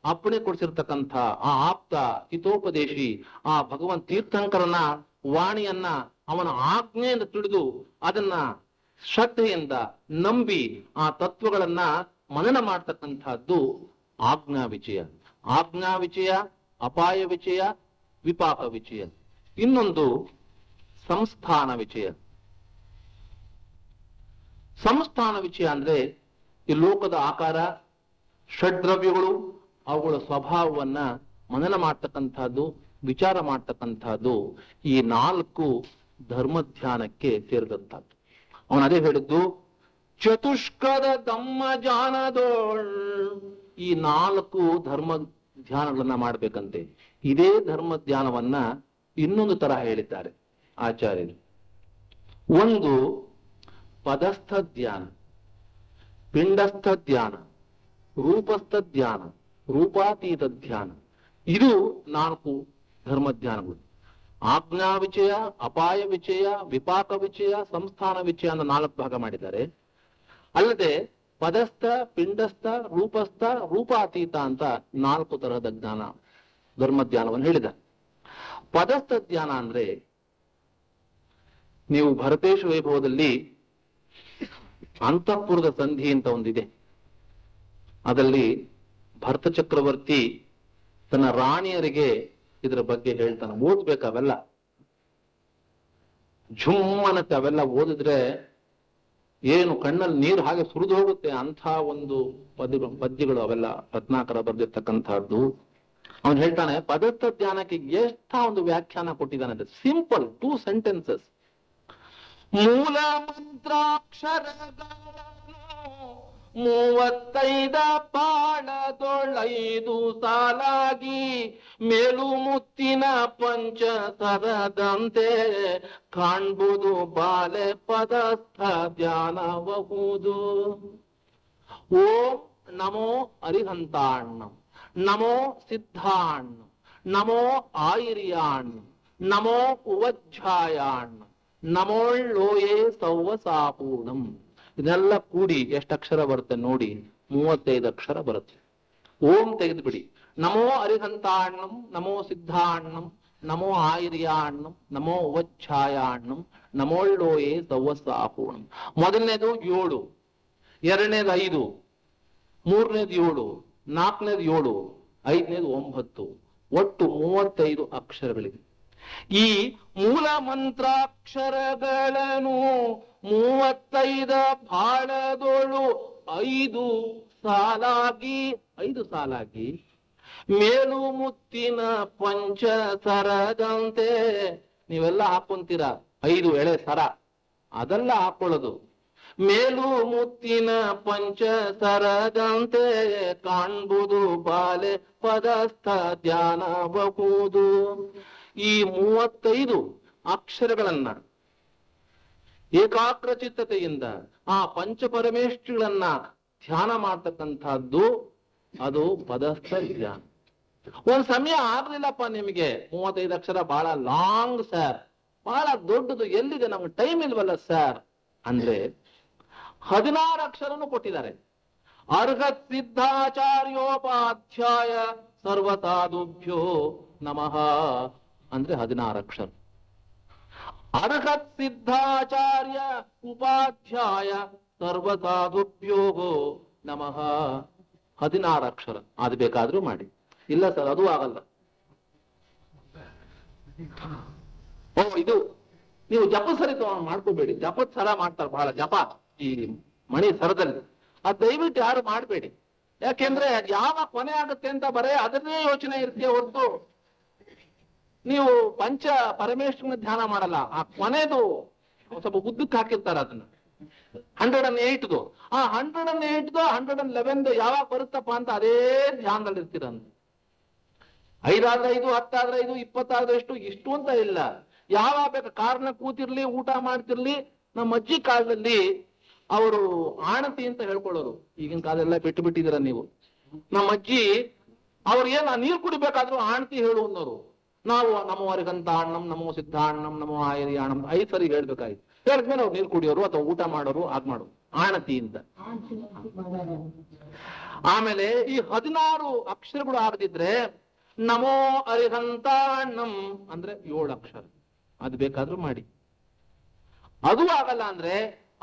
ಅಪ್ಪಣೆ ಕೊಡಿಸಿರ್ತಕ್ಕಂಥ ಆ ಆಪ್ತ ಹಿತೋಪದೇಶಿ ಆ ಭಗವಂತ ತೀರ್ಥಂಕರನ ವಾಣಿಯನ್ನ ಅವನ ಆಜ್ಞೆಯಿಂದ ತಿಳಿದು ಅದನ್ನ ಶ್ರದ್ಧೆಯಿಂದ ನಂಬಿ ಆ ತತ್ವಗಳನ್ನ ಮನನ ಮಾಡ್ತಕ್ಕಂಥದ್ದು ಆಜ್ಞಾ ವಿಚಯ. ಆಜ್ಞಾ ವಿಚಯ, ಅಪಾಯ ವಿಚಯ, ವಿಪಾಕ ವಿಚಯ. ಇನ್ನೊಂದು ಸಂಸ್ಥಾನ ವಿಚಯ. ಸಂಸ್ಥಾನ ವಿಚಯ ಅಂದ್ರೆ ಈ ಲೋಕದ ಆಕಾರ, ಷಡ್ದ್ರವ್ಯಗಳು, ಅವುಗಳ ಸ್ವಭಾವವನ್ನ ಮನನ ಮಾಡ್ತಕ್ಕಂಥದ್ದು, ವಿಚಾರ ಮಾಡ್ತಕ್ಕಂಥದ್ದು ಈ 4 ಧರ್ಮ ಧ್ಯಾನಕ್ಕೆ ಸೇರಿದಂಥದ್ದು. ಅವನು ಅದೇ ಹೇಳಿದ್ದು, ಚತುಷ್ಕದ ದಮ್ಮ ಜಾನದೋಳ್. ಈ 4 ಧರ್ಮ ಧ್ಯಾನಗಳನ್ನ ಮಾಡ್ಬೇಕಂತೆ. ಇದೇ ಧರ್ಮ ಧ್ಯಾನವನ್ನ ಇನ್ನೊಂದು ತರಹ ಹೇಳಿದ್ದಾರೆ ಆಚಾರ್ಯರು. ಒಂದು ಪದಸ್ಥ ಧ್ಯಾನ, ಪಿಂಡಸ್ಥ ಧ್ಯಾನ, ರೂಪಸ್ಥ ಧ್ಯಾನ, ರೂಪಾತೀತ ಧ್ಯಾನ. ಇದು 4 ಧರ್ಮ ಧ್ಯಾನಗಳು. ಆಜ್ಞಾ ವಿಚಯ, ಅಪಾಯ ವಿಚಯ, ವಿಪಾಕ ವಿಚಯ, ಸಂಸ್ಥಾನ ವಿಚಯ ಅಂತ 4 ಭಾಗ ಮಾಡಿದ್ದಾರೆ. ಅಲ್ಲದೆ ಪದಸ್ಥ, ಪಿಂಡಸ್ಥ, ರೂಪಸ್ಥ, ರೂಪಾತೀತ ಅಂತ 4 ತರಹದ ಜ್ಞಾನ, ಧರ್ಮಜ್ಞಾನವನ್ನು ಹೇಳಿದ. ಪದಸ್ಥ ಜ್ಞಾನ ಅಂದ್ರೆ, ನೀವು ಭರತೇಶ ವೈಭವದಲ್ಲಿ ಅಂತಃಪುರದ ಸಂಧಿ ಅಂತ ಒಂದಿದೆ. ಅದರಲ್ಲಿ ಭರತ ಚಕ್ರವರ್ತಿ ತನ್ನ ರಾಣಿಯರಿಗೆ ಇದರ ಬಗ್ಗೆ ಹೇಳ್ತಾನೆ. ಓದ್ಬೇಕು ಅವೆಲ್ಲ, ಝುಮ್ಮನತ್ತೆ. ಅವೆಲ್ಲ ಓದಿದ್ರೆ ಏನು ಕಣ್ಣಲ್ಲಿ ನೀರು ಹಾಗೆ ಸುರಿದು ಹೋಗುತ್ತೆ. ಅಂಥ ಒಂದು ಪದ್ಯಗಳು ಅವೆಲ್ಲ ರತ್ನಾಕರ ಬರೆದಿರ್ತಕ್ಕಂಥದ್ದು. ಅವನು ಹೇಳ್ತಾನೆ, ಪದಸ್ಥ ಧ್ಯಾನಕ್ಕೆ ಎಷ್ಟ ಒಂದು ವ್ಯಾಖ್ಯಾನ ಕೊಟ್ಟಿದ್ದಾನೆ ಅಂದ್ರೆ, ಸಿಂಪಲ್ 2 ಸೆಂಟೆನ್ಸಸ್. ಮೂಲ ಮಂತ್ರಾಕ್ಷರಗಳನ್ನು 35 ಪಾಳದೊಳೈದು ಸಾಲಾಗಿ ಮೇಲು ಮುತ್ತಿನ ಪಂಚತರದಂತೆ ಕಾಣ್ಬೋದು ಬಾಲೆ ಪದಸ್ಥ ಧ್ಯಾನಬಹುದು. ಓಂ ನಮೋ ಅರಿಹಂತಾಣ್ಣಂ, ನಮೋ ಸಿದ್ಧಾಣ್ಣಂ, ನಮೋ ಆಯಿರ್ಯಾಣ್ಣಂ, ನಮೋ ಉವಜ್ಜಾಯಾಣ್ಣಂ, ನಮೋಳ್ಳೋಯೇ ಸೌವಸಾಪೂರ್ಣಂ. ಇದೆಲ್ಲ ಕೂಡಿ ಎಷ್ಟು ಅಕ್ಷರ ಬರುತ್ತೆ ನೋಡಿ? 35 ಅಕ್ಷರ ಬರುತ್ತೆ. ಓಂ ತೆಗೆದು ಬಿಡಿ. ನಮೋ ಅರಿಹಂತಾಣ್ಣಂ, ನಮೋ ಸಿದ್ಧಾಣ್ಣಂ, ನಮೋ ಆಯಿರ್ಯಾಣ್ಣಂ, ನಮೋ ಉವಚ್ಛಾಯಾಣ್ಣಂ, ನಮೋಳ್ಳೋಯೇ ಸೌವಸಾಪೂರ್ಣಂ. ಮೊದಲನೇದು 7, ಎರಡನೇದು 5, ಮೂರನೇದು 7, ನಾಲ್ಕನೇದು 7, ಐದನೇದು 9, ಒಟ್ಟು 35 ಅಕ್ಷರಗಳಿವೆ. ಈ ಮೂಲ ಮಂತ್ರಾಕ್ಷರಗಳನ್ನು 35 ಬಾಳದೊಳು 5 ಸಾಲಾಗಿ ಮೇಲು ಮುತ್ತಿನ ಪಂಚಸರದಂತೆ, ನೀವೆಲ್ಲ ಹಾಕೊಂತೀರ 5 ಎಳೆ ಸರ, ಅದೆಲ್ಲ ಹಾಕೊಳ್ಳೋದು. ಮೇಲು ಮುತ್ತಿನ ಪಂಚಸರದಂತೆ ಕಾಣ್ಬೋದು ಬಾಲೆ ಪದಸ್ಥ ಧ್ಯಾನಬಹುದು. ಈ 35 ಅಕ್ಷರಗಳನ್ನ ಏಕಾಗ್ರಚಿತ್ತತೆಯಿಂದ ಆ ಪಂಚಪರಮೇಷ್ಠಿಗಳನ್ನ ಧ್ಯಾನ ಮಾಡ್ತಕ್ಕಂಥದ್ದು ಅದು ಪದಸ್ಥ ಧ್ಯಾನ. ಒಂದ್ ಸಮಯ ಆಗ್ಲಿಲ್ಲಪ್ಪ ನಿಮಗೆ, 35 ಅಕ್ಷರ ಬಹಳ ಲಾಂಗ್ ಸರ್, ಬಹಳ ದೊಡ್ಡದು, ಎಲ್ಲಿದೆ ನಮ್ಗೆ ಟೈಮ್ ಇಲ್ವಲ್ಲ ಸರ್ ಅಂದ್ರೆ 16 ಅಕ್ಷರನು ಕೊಟ್ಟಿದ್ದಾರೆ. ಅರ್ಹತ್ ಸಿದ್ಧಾಚಾರ್ಯೋಪಾಧ್ಯಾಯ ಸರ್ವಸಾಧುಭ್ಯೋ ನಮಃ ಅಂದ್ರೆ 16 ಅಕ್ಷರ. ಅರ್ಹತ್ ಸಿದ್ಧಾಚಾರ್ಯ ಉಪಾಧ್ಯಾಯ ಸರ್ವಸಾಧುಭ್ಯೋ ನಮಃ 16 ಅಕ್ಷರ. ಅದು ಬೇಕಾದ್ರೂ ಮಾಡಿ. ಇಲ್ಲ ಸರ್ ಅದು ಆಗಲ್ಲ. ಇದು ನೀವು ಜಪ ಸರಿ ಮಾಡ್ಕೋಬೇಡಿ. ಜಪದ ಸರ ಮಾಡ್ತಾರೆ ಬಹಳ, ಜಪ ಈ ಮಣಿ ಸರದಲ್ಲಿ. ಅದು ದಯವಿಟ್ಟು ಯಾರು ಮಾಡಬೇಡಿ. ಯಾಕೆಂದ್ರೆ ಯಾವ ಕೊನೆ ಆಗುತ್ತೆ ಅಂತ ಬರೇ ಅದನ್ನೇ ಯೋಚನೆ ಇರ್ತೀಯ ಹೊರತು ನೀವು ಪಂಚ ಪರಮೇಶ್ವರನ ಧ್ಯಾನ ಮಾಡಲ್ಲ. ಆ ಕೊನೆದು ಸ್ವಲ್ಪ ಉದ್ದಕ್ಕೆ ಹಾಕಿರ್ತಾರೆ ಅದನ್ನ. 108 ಆ 108 111 ಯಾವಾಗ ಬರುತ್ತಪ್ಪ ಅಂತ ಅದೇ ಧ್ಯಾನದಲ್ಲಿ ಇರ್ತೀರ. 5 ಆದ್ರೆ 5, 10 ಆದ್ರೆ 5, 20 ಆದ್ರೆ ಇಷ್ಟು ಅಂತ ಇಲ್ಲ. ಯಾವಾಗ ಬೇಕು ಕಾರಣ ಕೂತಿರ್ಲಿ, ಊಟ ಮಾಡ್ತಿರ್ಲಿ. ನಮ್ಮ ಅಜ್ಜಿ ಕಾಲದಲ್ಲಿ ಅವರು ಆಣತಿ ಅಂತ ಹೇಳ್ಕೊಳ್ಳೋರು. ಈಗಿನ ಕಾಲೆಲ್ಲ ಬಿಟ್ಟು ಬಿಟ್ಟಿದ್ದೀರ ನೀವು. ನಮ್ಮ ಅಜ್ಜಿ ಅವ್ರು ನೀರು ಕುಡಿಬೇಕಾದ್ರೂ ಆಣತಿ ಹೇಳು ಅನ್ನೋರು. ನಾವು ನಮೋ ಅರಿಹಂತಾಣ್ಣಂ, ನಮೋ ಸಿದ್ಧಾಣ್ಣಂ, ನಮೋ ಆಯಿರ್ಯಾಣ್ಣಂ 5 ಸರಿ ಹೇಳ್ಬೇಕಾಯ್ತು. ಹೇಳಿದ್ಮೇಲೆ ಅವ್ರು ನೀರು ಕುಡಿಯೋರು ಅಥವಾ ಊಟ ಮಾಡೋರು, ಆಗ್ ಮಾಡೋರು ಆಣತಿಯಿಂದ. ಆಮೇಲೆ ಈ 16 ಅಕ್ಷರಗಳು ಆಗದಿದ್ರೆ ನಮೋ ಅರಿಹಂತಾಣ್ಣಂ ಅಂದ್ರೆ 7 ಅಕ್ಷರ. ಅದು ಬೇಕಾದ್ರೂ ಮಾಡಿ. ಅದು ಆಗಲ್ಲ ಅಂದ್ರೆ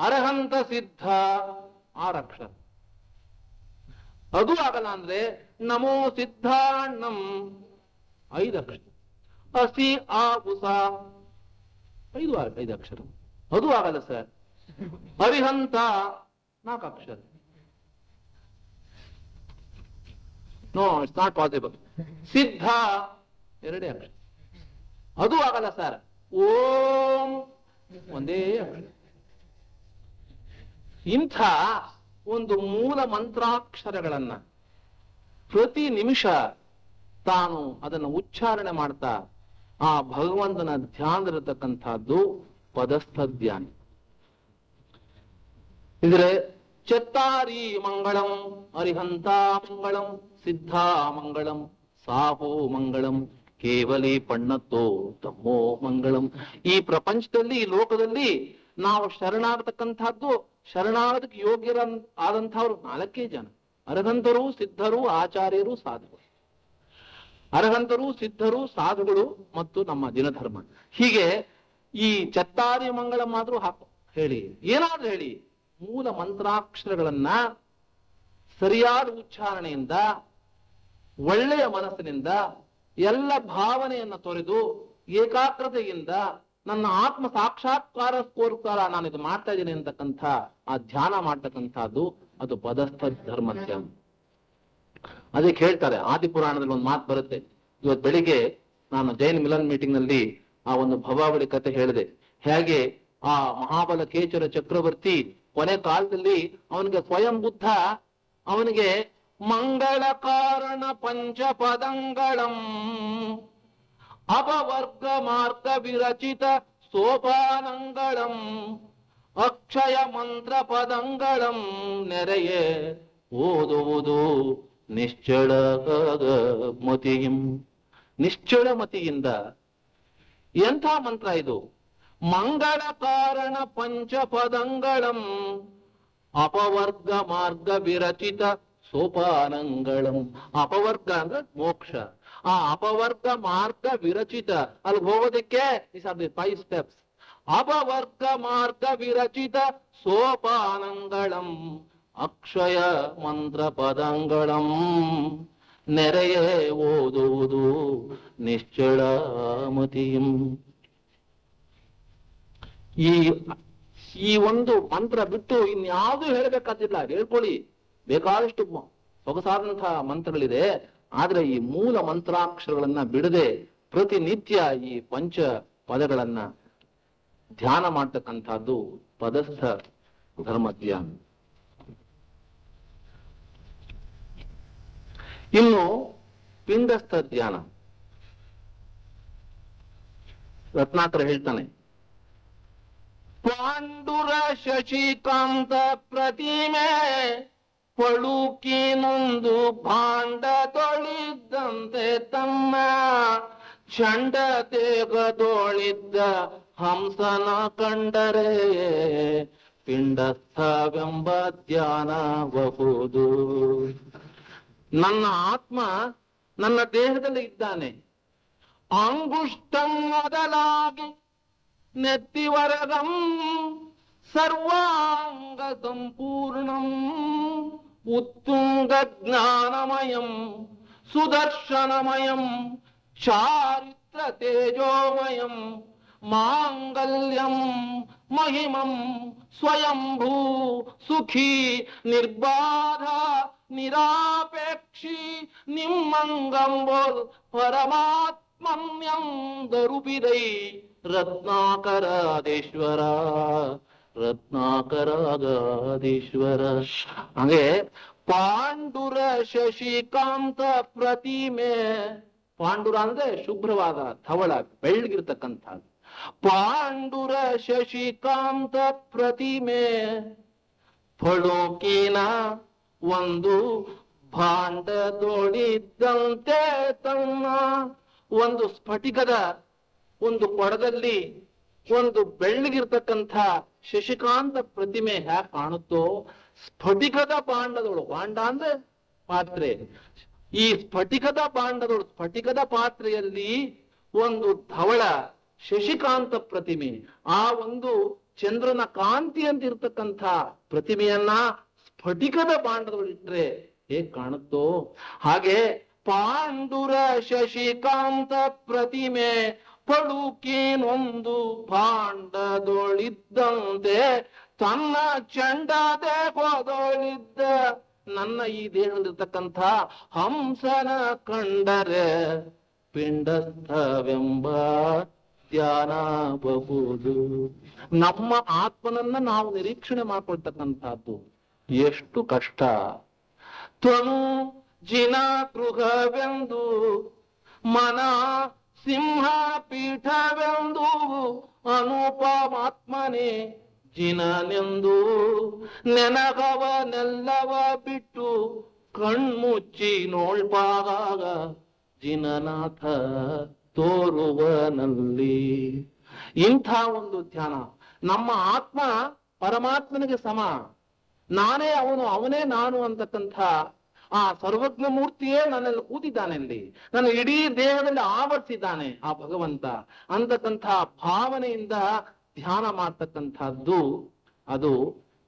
ಅರಹಂತ ಸಿದ್ಧ 6 ಅಕ್ಷರ. ಅದು ಆಗಲ್ಲ ಅಂದ್ರೆ ನಮೋ ಸಿದ್ಧಾಣ್ಣಂ 5 ಅಕ್ಷರ. ಅಸಿ ಆ ಉಸ 5 ಅಕ್ಷರ. ಅದು ಆಗಲ್ಲ ಸರ್. ಅರಿಹಂತ 4 ಅಕ್ಷರ. No, it's not possible. Siddha 2 ಅಕ್ಷರ. ಅದು ಆಗಲ್ಲ ಸರ್. ಓಂ 1 ಅಕ್ಷರ. ಇಂಥ ಒಂದು ಮೂಲ ಮಂತ್ರಾಕ್ಷರಗಳನ್ನ ಪ್ರತಿ ನಿಮಿಷ ತಾನು ಅದನ್ನು ಉಚ್ಚಾರಣೆ ಮಾಡ್ತಾ ಆ ಭಗವಂತನ ಧ್ಯಾನದಲ್ಲಿರತಕ್ಕಂಥದ್ದು ಪದಸ್ಥ ಧ್ಯಾನ. ಇದ್ರೆ ಚತ್ತಾರಿ ಮಂಗಳಂ, ಅರಿಹಂತ ಮಂಗಳಂ, ಸಿದ್ಧ ಮಂಗಳಂ, ಸಾಹೋ ಮಂಗಳಂ, ಕೇವಲಿ ಪಣ್ಣತ್ತೋ ತಮ್ಮೋ ಮಂಗಳಂ. ಈ ಪ್ರಪಂಚದಲ್ಲಿ, ಈ ಲೋಕದಲ್ಲಿ ನಾವು ಶರಣಾಗತಕ್ಕಂಥದ್ದು ಶರಣಾಗತಿಗೆ ಯೋಗ್ಯರ ಆದಂಥವ್ರು 4 ಜನ: ಅರಹಂತರು, ಸಿದ್ಧರು, ಆಚಾರ್ಯರು, ಸಾಧುಗಳು. ಅರಹಂತರು, ಸಿದ್ಧರು, ಸಾಧುಗಳು ಮತ್ತು ನಮ್ಮ ದಿನಧರ್ಮ. ಹೀಗೆ ಈ ಚತ್ತಾರಿ ಮಂಗಳ ಮಾತ್ರ ಹೇಳಿ, ಏನಾದ್ರೂ ಹೇಳಿ, ಮೂಲ ಮಂತ್ರಾಕ್ಷರಗಳನ್ನ ಸರಿಯಾದ ಉಚ್ಚಾರಣೆಯಿಂದ, ಒಳ್ಳೆಯ ಮನಸ್ಸಿನಿಂದ, ಎಲ್ಲ ಭಾವನೆಯನ್ನ ತೊರೆದು ಏಕಾಗ್ರತೆಯಿಂದ ನನ್ನ ಆತ್ಮ ಸಾಕ್ಷಾತ್ಕಾರಕ್ಕೋಸ್ಕರ ನಾನು ಇದು ಮಾಡ್ತಾ ಇದ್ದೀನಿ ಅಂತಕ್ಕಂಥ ಆ ಧ್ಯಾನ ಮಾಡ್ತಕ್ಕಂಥದ್ದು ಅದು ಪದಸ್ಥ ಧರ್ಮಸ್ಯ. ಅದಕ್ಕೆ ಹೇಳ್ತಾರೆ, ಆದಿಪುರಾಣದಲ್ಲಿ ಒಂದು ಮಾತು ಬರುತ್ತೆ. ಇವತ್ತು ಬೆಳಿಗ್ಗೆ ನಾನು ಜೈನ್ ಮಿಲನ್ ಮೀಟಿಂಗ್ ನಲ್ಲಿ ಆ ಒಂದು ಭವಾವಳಿ ಕತೆ ಹೇಳಿದೆ. ಹೇಗೆ ಆ ಮಹಾಬಲ ಕೇಚರ ಚಕ್ರವರ್ತಿ ಕೊನೆ ಕಾಲದಲ್ಲಿ ಅವನಿಗೆ ಸ್ವಯಂ ಬುದ್ಧ ಅವನಿಗೆ ಮಂಗಳ ಕಾರಣ ಪಂಚಪದಂಗಳಂ ಅಪವರ್ಗ ಮಾರ್ಗ ವಿರಚಿತ ಸೋಪಾನಂಗಳಂ ಅಕ್ಷಯ ಮಂತ್ರ ಪದಂಗಳಂ ನೆರೆಯೇ ಓದುವುದು ನಿಶ್ಚಳ ಮತಿಯಂ. ನಿಶ್ಚಳ ಮತಿಯಿಂದ ಎಂಥ ಮಂತ್ರ ಇದು! ಮಂಗಳ ಕಾರಣ ಪಂಚಪದಂಗಳಂ ಅಪವರ್ಗ ಮಾರ್ಗ ವಿರಚಿತ ಸೋಪಾನಂಗಳಂ. ಅಪವರ್ಗ ಅಂದ್ರೆ ಮೋಕ್ಷ. ಆ ಅಪವರ್ಗ ಮಾರ್ಗ ವಿರಚಿತ, ಅಲ್ಲಿ ಹೋಗೋದಕ್ಕೆ these are the 5 steps. ಅಪವರ್ಗ ಮಾರ್ಗ ವಿರಚಿತ ಸೋಪಾನಂಗಳಂ ಅಕ್ಷಯ ಮಂತ್ರ ಪದಂಗಳಂ ನೆರೆಯೇ ಓದುವುದು ನಿಶ್ಚಳ ಮತಿಯಂ. ಈ ಒಂದು ಮಂತ್ರ ಬಿಟ್ಟು ಇನ್ಯಾವುದೂ ಹೇಳಬೇಕಾದಿಲ್ಲ. ಹೇಳ್ಕೊಳ್ಳಿ, ಬೇಕಾದಷ್ಟು ಸೊಗಸಾದಂತಹ ಮಂತ್ರಗಳಿದೆ. ಆದ್ರೆ ಈ ಮೂಲ ಮಂತ್ರಾಕ್ಷರಗಳನ್ನ ಬಿಡದೆ ಪ್ರತಿನಿತ್ಯ ಈ ಪಂಚ ಪದಗಳನ್ನ ಧ್ಯಾನ ಮಾಡ್ತಕ್ಕಂಥದ್ದು ಪದಸ್ಥ ಧರ್ಮಧ್ಯ. ಇನ್ನು ಪಿಂಡಸ್ಥ ಧ್ಯಾನ. ರತ್ನಾಕರ ಹೇಳ್ತಾನೆ, ಪಾಂಡುರ ಶಶಿಕಾಂತ ಪ್ರತಿಮೆ ಪಳುಕಿನೊಂದು ಭಾಂಡ ತೊಳಿದ್ದಂತೆ ತಮ್ಮ ಚಂಡ ತೇಗದೊಳಿದ್ದ ಹಂಸನ ಕಂಡರೆ ಪಿಂಡಸ್ಥವೆಂಬ ಧ್ಯಾನಬಹುದು. ನನ್ನ ಆತ್ಮ ನನ್ನ ದೇಹದಲ್ಲಿ ಇದ್ದಾನೆ. ಅಂಗುಷ್ಟಂ ಮೊದಲಾಗಿ ನೆತ್ತಿವರಗಂ ಸರ್ವಾಂಗ ಸಂಪೂರ್ಣಂ ಉತ್ತುಂಗ ಜ್ಞಾನಮಯಂ ಸುದರ್ಶನಮಯಂ ಚಾರಿತ್ರ ತೇಜೋಮಯಂ ಮಾಂಗಲ್ಯಂ ಮಹಿಮಂ ಸ್ವಯಂಭೂ ಸುಖಿ ನಿರ್ಬಾಧ ನಿರಾಪೇಕ್ಷಿ ನಿಮ್ಮಂಗಂಬೋಲ್ ಪರಮಾತ್ಮನ್ಯಂದರುಪಿದೈ ರತ್ನಾಕರಾದೇಶ್ವರ ರತ್ನಾಕರಾಗಾದೀಶ್ವರ. ಹಾಗೆ ಪಾಂಡುರ ಶಶಿಕಾಂತ ಪ್ರತಿಮೆ. ಪಾಂಡುರ ಅಂದ್ರೆ ಶುಭ್ರವಾದ ಧವಳ ಬೆಳ್ಳಗಿರ್ತಕ್ಕಂಥದ್ದು. ಪಾಂಡುರ ಶಶಿಕಾಂತ ಪ್ರತಿಮೆ ಫಳೋಕಿನ ಒಂದು ಭಾಂಡದೊಳಿದ್ದಂತೆ ತನ್ನ ಒಂದು ಸ್ಫಟಿಕದ ಒಂದು ಕೊಡದಲ್ಲಿ ಒಂದು ಬೆಳ್ಳಗಿರ್ತಕ್ಕಂಥ ಶಶಿಕಾಂತ ಪ್ರತಿಮೆ ಹ್ಯಾಕ್ ಕಾಣುತ್ತೋ, ಸ್ಫಟಿಕದ ಭಾಂಡದೊಳು, ಭಾಂಡ ಅಂದ್ರೆ ಪಾತ್ರೆ, ಈ ಸ್ಫಟಿಕದ ಭಾಂಡದೊಳು, ಸ್ಫಟಿಕದ ಪಾತ್ರೆಯಲ್ಲಿ ಒಂದು ಧವಳ ಶಶಿಕಾಂತ ಪ್ರತಿಮೆ, ಆ ಒಂದು ಚಂದ್ರನ ಕಾಂತಿ ಅಂತ ಇರ್ತಕ್ಕಂಥ ಪ್ರತಿಮೆಯನ್ನ ಸ್ಫಟಿಕದ ಭಾಂಡದೊಳಿಟ್ರೆ ಹೇಗ್ ಕಾಣುತ್ತೋ ಹಾಗೆ ಪಾಂಡುರ ಶಶಿಕಾಂತ ಪ್ರತಿಮೆ ಪಳುಕೇನೊಂದು ಭಾಂಡದೊಳಿದ್ದಂತೆ ತನ್ನ ಚಂಡದೆ ಹೋದೊಳಿದ್ದ ನನ್ನ ಈ ದೇಹದಲ್ಲಿರ್ತಕ್ಕಂಥ ಹಂಸನ ಕಂಡರೆ ಪಿಂಡಸ್ಥವೆಂಬ ಧ್ಯಾನ ಬಹುದು. ನಮ್ಮ ಆತ್ಮನನ್ನ ನಾವು ನಿರೀಕ್ಷಣೆ ಮಾಡ್ಕೊಳ್ತಕ್ಕಂಥದ್ದು ಎಷ್ಟು ಕಷ್ಟ. ತ್ವಂ ಜಿನ ಗೃಹವೆಂದು ಮನ ಸಿಂಹ ಪೀಠವೆಂದು ಅನುಪಮಾತ್ಮನೆ ಜಿನನೆಂದು ನೆನಗವನೆಲ್ಲವ ಬಿಟ್ಟು ಕಣ್ಮುಚ್ಚಿ ನೋಳ್ಪಾಗ ಜಿನನಾಥ ತೋರುವನಲ್ಲಿ. ಇಂಥ ಒಂದು ಧ್ಯಾನ. ನಮ್ಮ ಆತ್ಮ ಪರಮಾತ್ಮನಿಗೆ ಸಮ. ನಾನೇ ಅವನು, ಅವನೇ ನಾನು ಅಂತಕ್ಕಂಥ ಆ ಸರ್ವಜ್ಞ ಮೂರ್ತಿಯೇ ನನ್ನಲ್ಲಿ ಕೂತಿದ್ದಾನೆ, ಅಲ್ಲಿ ನನ್ನ ಇಡೀ ದೇಹದಲ್ಲಿ ಆವರಿಸಿದ್ದಾನೆ ಆ ಭಗವಂತ ಅಂತಕ್ಕಂಥ ಭಾವನೆಯಿಂದ ಧ್ಯಾನ ಮಾಡ್ತಕ್ಕಂಥದ್ದು ಅದು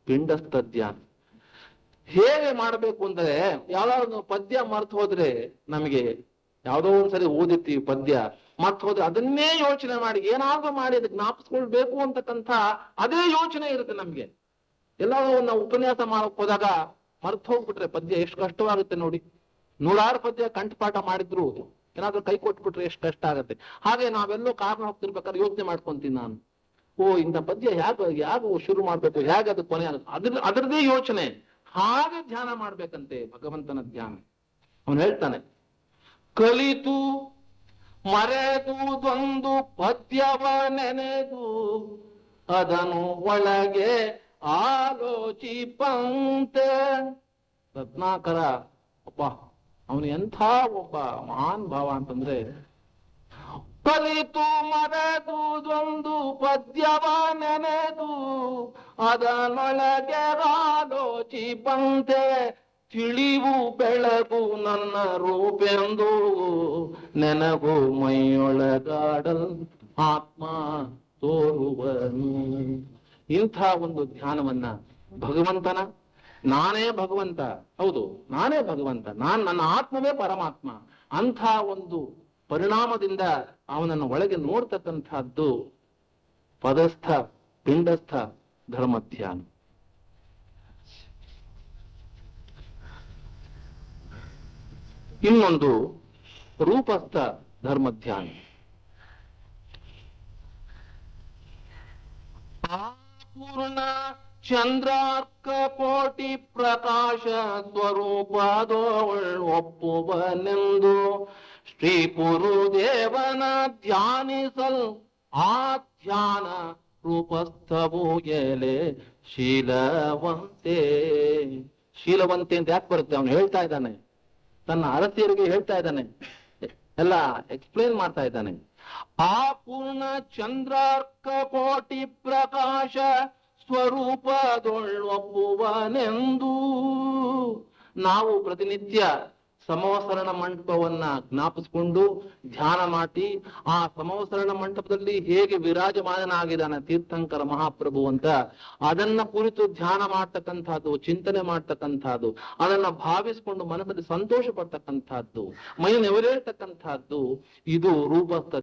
ಪಿಂಡಸ್ಥ ಧ್ಯಾನ. ಹೇಗೆ ಮಾಡಬೇಕು ಅಂದ್ರೆ, ಯಾವ್ದಾದ್ರು ಪದ್ಯ ಮರ್ತು ಹೋದ್ರೆ, ನಮಗೆ ಯಾವ್ದೋ ಒಂದ್ಸರಿ ಓದಿರ್ತೀವಿ ಪದ್ಯ ಮರ್ತು ಹೋದ್ರೆ ಅದನ್ನೇ ಯೋಚನೆ ಮಾಡಿ ಏನಾದ್ರೂ ಮಾಡಿ ಅದಕ್ಕೆ ಜ್ಞಾಪಿಸ್ಕೊಳ್ಬೇಕು ಅಂತಕ್ಕಂಥ ಅದೇ ಯೋಚನೆ ಇರುತ್ತೆ ನಮ್ಗೆ. ಎಲ್ಲಾದ್ರೂ ನಾವು ಉಪನ್ಯಾಸ ಮಾಡಕ್ ಹೋದಾಗ ಮರ್ತು ಹೋಗ್ಬಿಟ್ರೆ ಪದ್ಯ ಎಷ್ಟು ಕಷ್ಟವಾಗುತ್ತೆ ನೋಡಿ. 100 ಪದ್ಯ ಕಂಠಪಾಠ ಮಾಡಿದ್ರು ಏನಾದ್ರೂ ಕೈ ಕೊಟ್ಬಿಟ್ರೆ ಎಷ್ಟು ಕಷ್ಟ ಆಗುತ್ತೆ. ಹಾಗೆ ನಾವೆಲ್ಲೋ ಕಾರಣ ಹೋಗ್ತಿರ್ಬೇಕಾದ್ರೆ ಯೋಚನೆ ಮಾಡ್ಕೊಂತೀನಿ ನಾನು, ಇಂಥ ಪದ್ಯ ಹೇಗೆ ಶುರು ಮಾಡ್ಬೇಕು, ಹೇಗೆ ಅದು ಕೊನೆ ಆಗುತ್ತೆ, ಅದರದೇ ಯೋಚನೆ. ಹಾಗೆ ಧ್ಯಾನ ಮಾಡ್ಬೇಕಂತೆ ಭಗವಂತನ ಧ್ಯಾನ. ಅವನು ಹೇಳ್ತಾನೆ, ಕಲಿತು ಮರೆದುದೊಂದು ಪದ್ಯವ ನೆನೆದು ಅದನ್ನು ಒಳಗೆ ಆಲೋಚಿಪಂತೆ. ರತ್ನಾಕರ ಒಬ್ಬ, ಅವನು ಎಂಥ ಒಬ್ಬ ಮಹಾನ್ ಭಾವ ಅಂತಂದ್ರೆ, ಕಲಿತು ಮರೆದುದೊಂದು ಪದ್ಯವ ನೆನೆದು ಅದನೊಳಗೆ ಆಲೋಚಿಪಂತೆ. ತಿಳಿವು ಬೆಳಗು ನನ್ನ ರೂಪೆಂದು ನೆನಗು ಮೈಯೊಳಗಾಡಲ್ ಆತ್ಮ ತೋರುವನು. ಇಂಥ ಒಂದು ಧ್ಯಾನವನ್ನ ಭಗವಂತನ, ನಾನೇ ಭಗವಂತ, ಹೌದು ನಾನೇ ಭಗವಂತ, ನನ್ನ ಆತ್ಮವೇ ಪರಮಾತ್ಮ, ಅಂಥ ಒಂದು ಪರಿಣಾಮದಿಂದ ಅವನನ್ನು ಒಳಗೆ ನೋಡ್ತಕ್ಕಂಥದ್ದು ಪದಸ್ಥ ಪಿಂಡಸ್ಥ ಧರ್ಮಧ್ಯಾನ. ಇನ್ನೊಂದು ರೂಪಸ್ಥ ಧರ್ಮಧ್ಯಾನ. ಪೂರ್ಣ ಚಂದ್ರಾರ್ಕ ಕೋಟಿ ಪ್ರಕಾಶ ಸ್ವರೂಪದೋಳ್ ಒಪ್ಪುವನೆಂದು ಶ್ರೀ ಗುರುದೇವನ ಧ್ಯಾನಿಸಲ್ ಆ ಧ್ಯಾನ ರೂಪಸ್ಥವು ಎಲೆ ಶೀಲವಂತೆ. ಶೀಲವಂತೆ ಅಂತ ಯಾಕೆ ಬರುತ್ತೆ? ಅವನು ಹೇಳ್ತಾ ಇದ್ದಾನೆ, ತನ್ನ ಅರಸಿಯರಿಗೆ ಹೇಳ್ತಾ ಇದ್ದಾನೆ, ಎಲ್ಲ ಎಕ್ಸ್ಪ್ಲೇನ್ ಮಾಡ್ತಾ ಇದ್ದಾನೆ. ಆ ಪೂರ್ಣ ಚಂದ್ರಾರ್ಕ ಕೋಟಿ ಪ್ರಕಾಶ ಸ್ವರೂಪದೊಳ್ಳೊಪ್ಪುವನೆಂದು. ನಾವು ಪ್ರತಿನಿತ್ಯ ಸಮವಸರಣ ಮಂಟಪವನ್ನ ಜ್ಞಾಪಿಸ್ಕೊಂಡು ಧ್ಯಾನ ಮಾಡಿ, ಆ ಸಮವಸರಣ ಮಂಟಪದಲ್ಲಿ ಹೇಗೆ ವಿರಾಜಮಾನನಾಗಿದ್ದಾನೆ ತೀರ್ಥಂಕರ ಮಹಾಪ್ರಭು ಅಂತ ಅದನ್ನ ಕುರಿತು ಧ್ಯಾನ ಮಾಡ್ತಕ್ಕಂಥದ್ದು, ಚಿಂತನೆ ಮಾಡ್ತಕ್ಕಂಥದ್ದು, ಅದನ್ನ ಭಾವಿಸ್ಕೊಂಡು ಮನಸ್ಸಲ್ಲಿ ಸಂತೋಷ ಪಡ್ತಕ್ಕಂಥದ್ದು, ಮೈ ನೆವರೇಳ್ತಕ್ಕಂಥದ್ದು ಇದು ರೂಪಸ್ಥ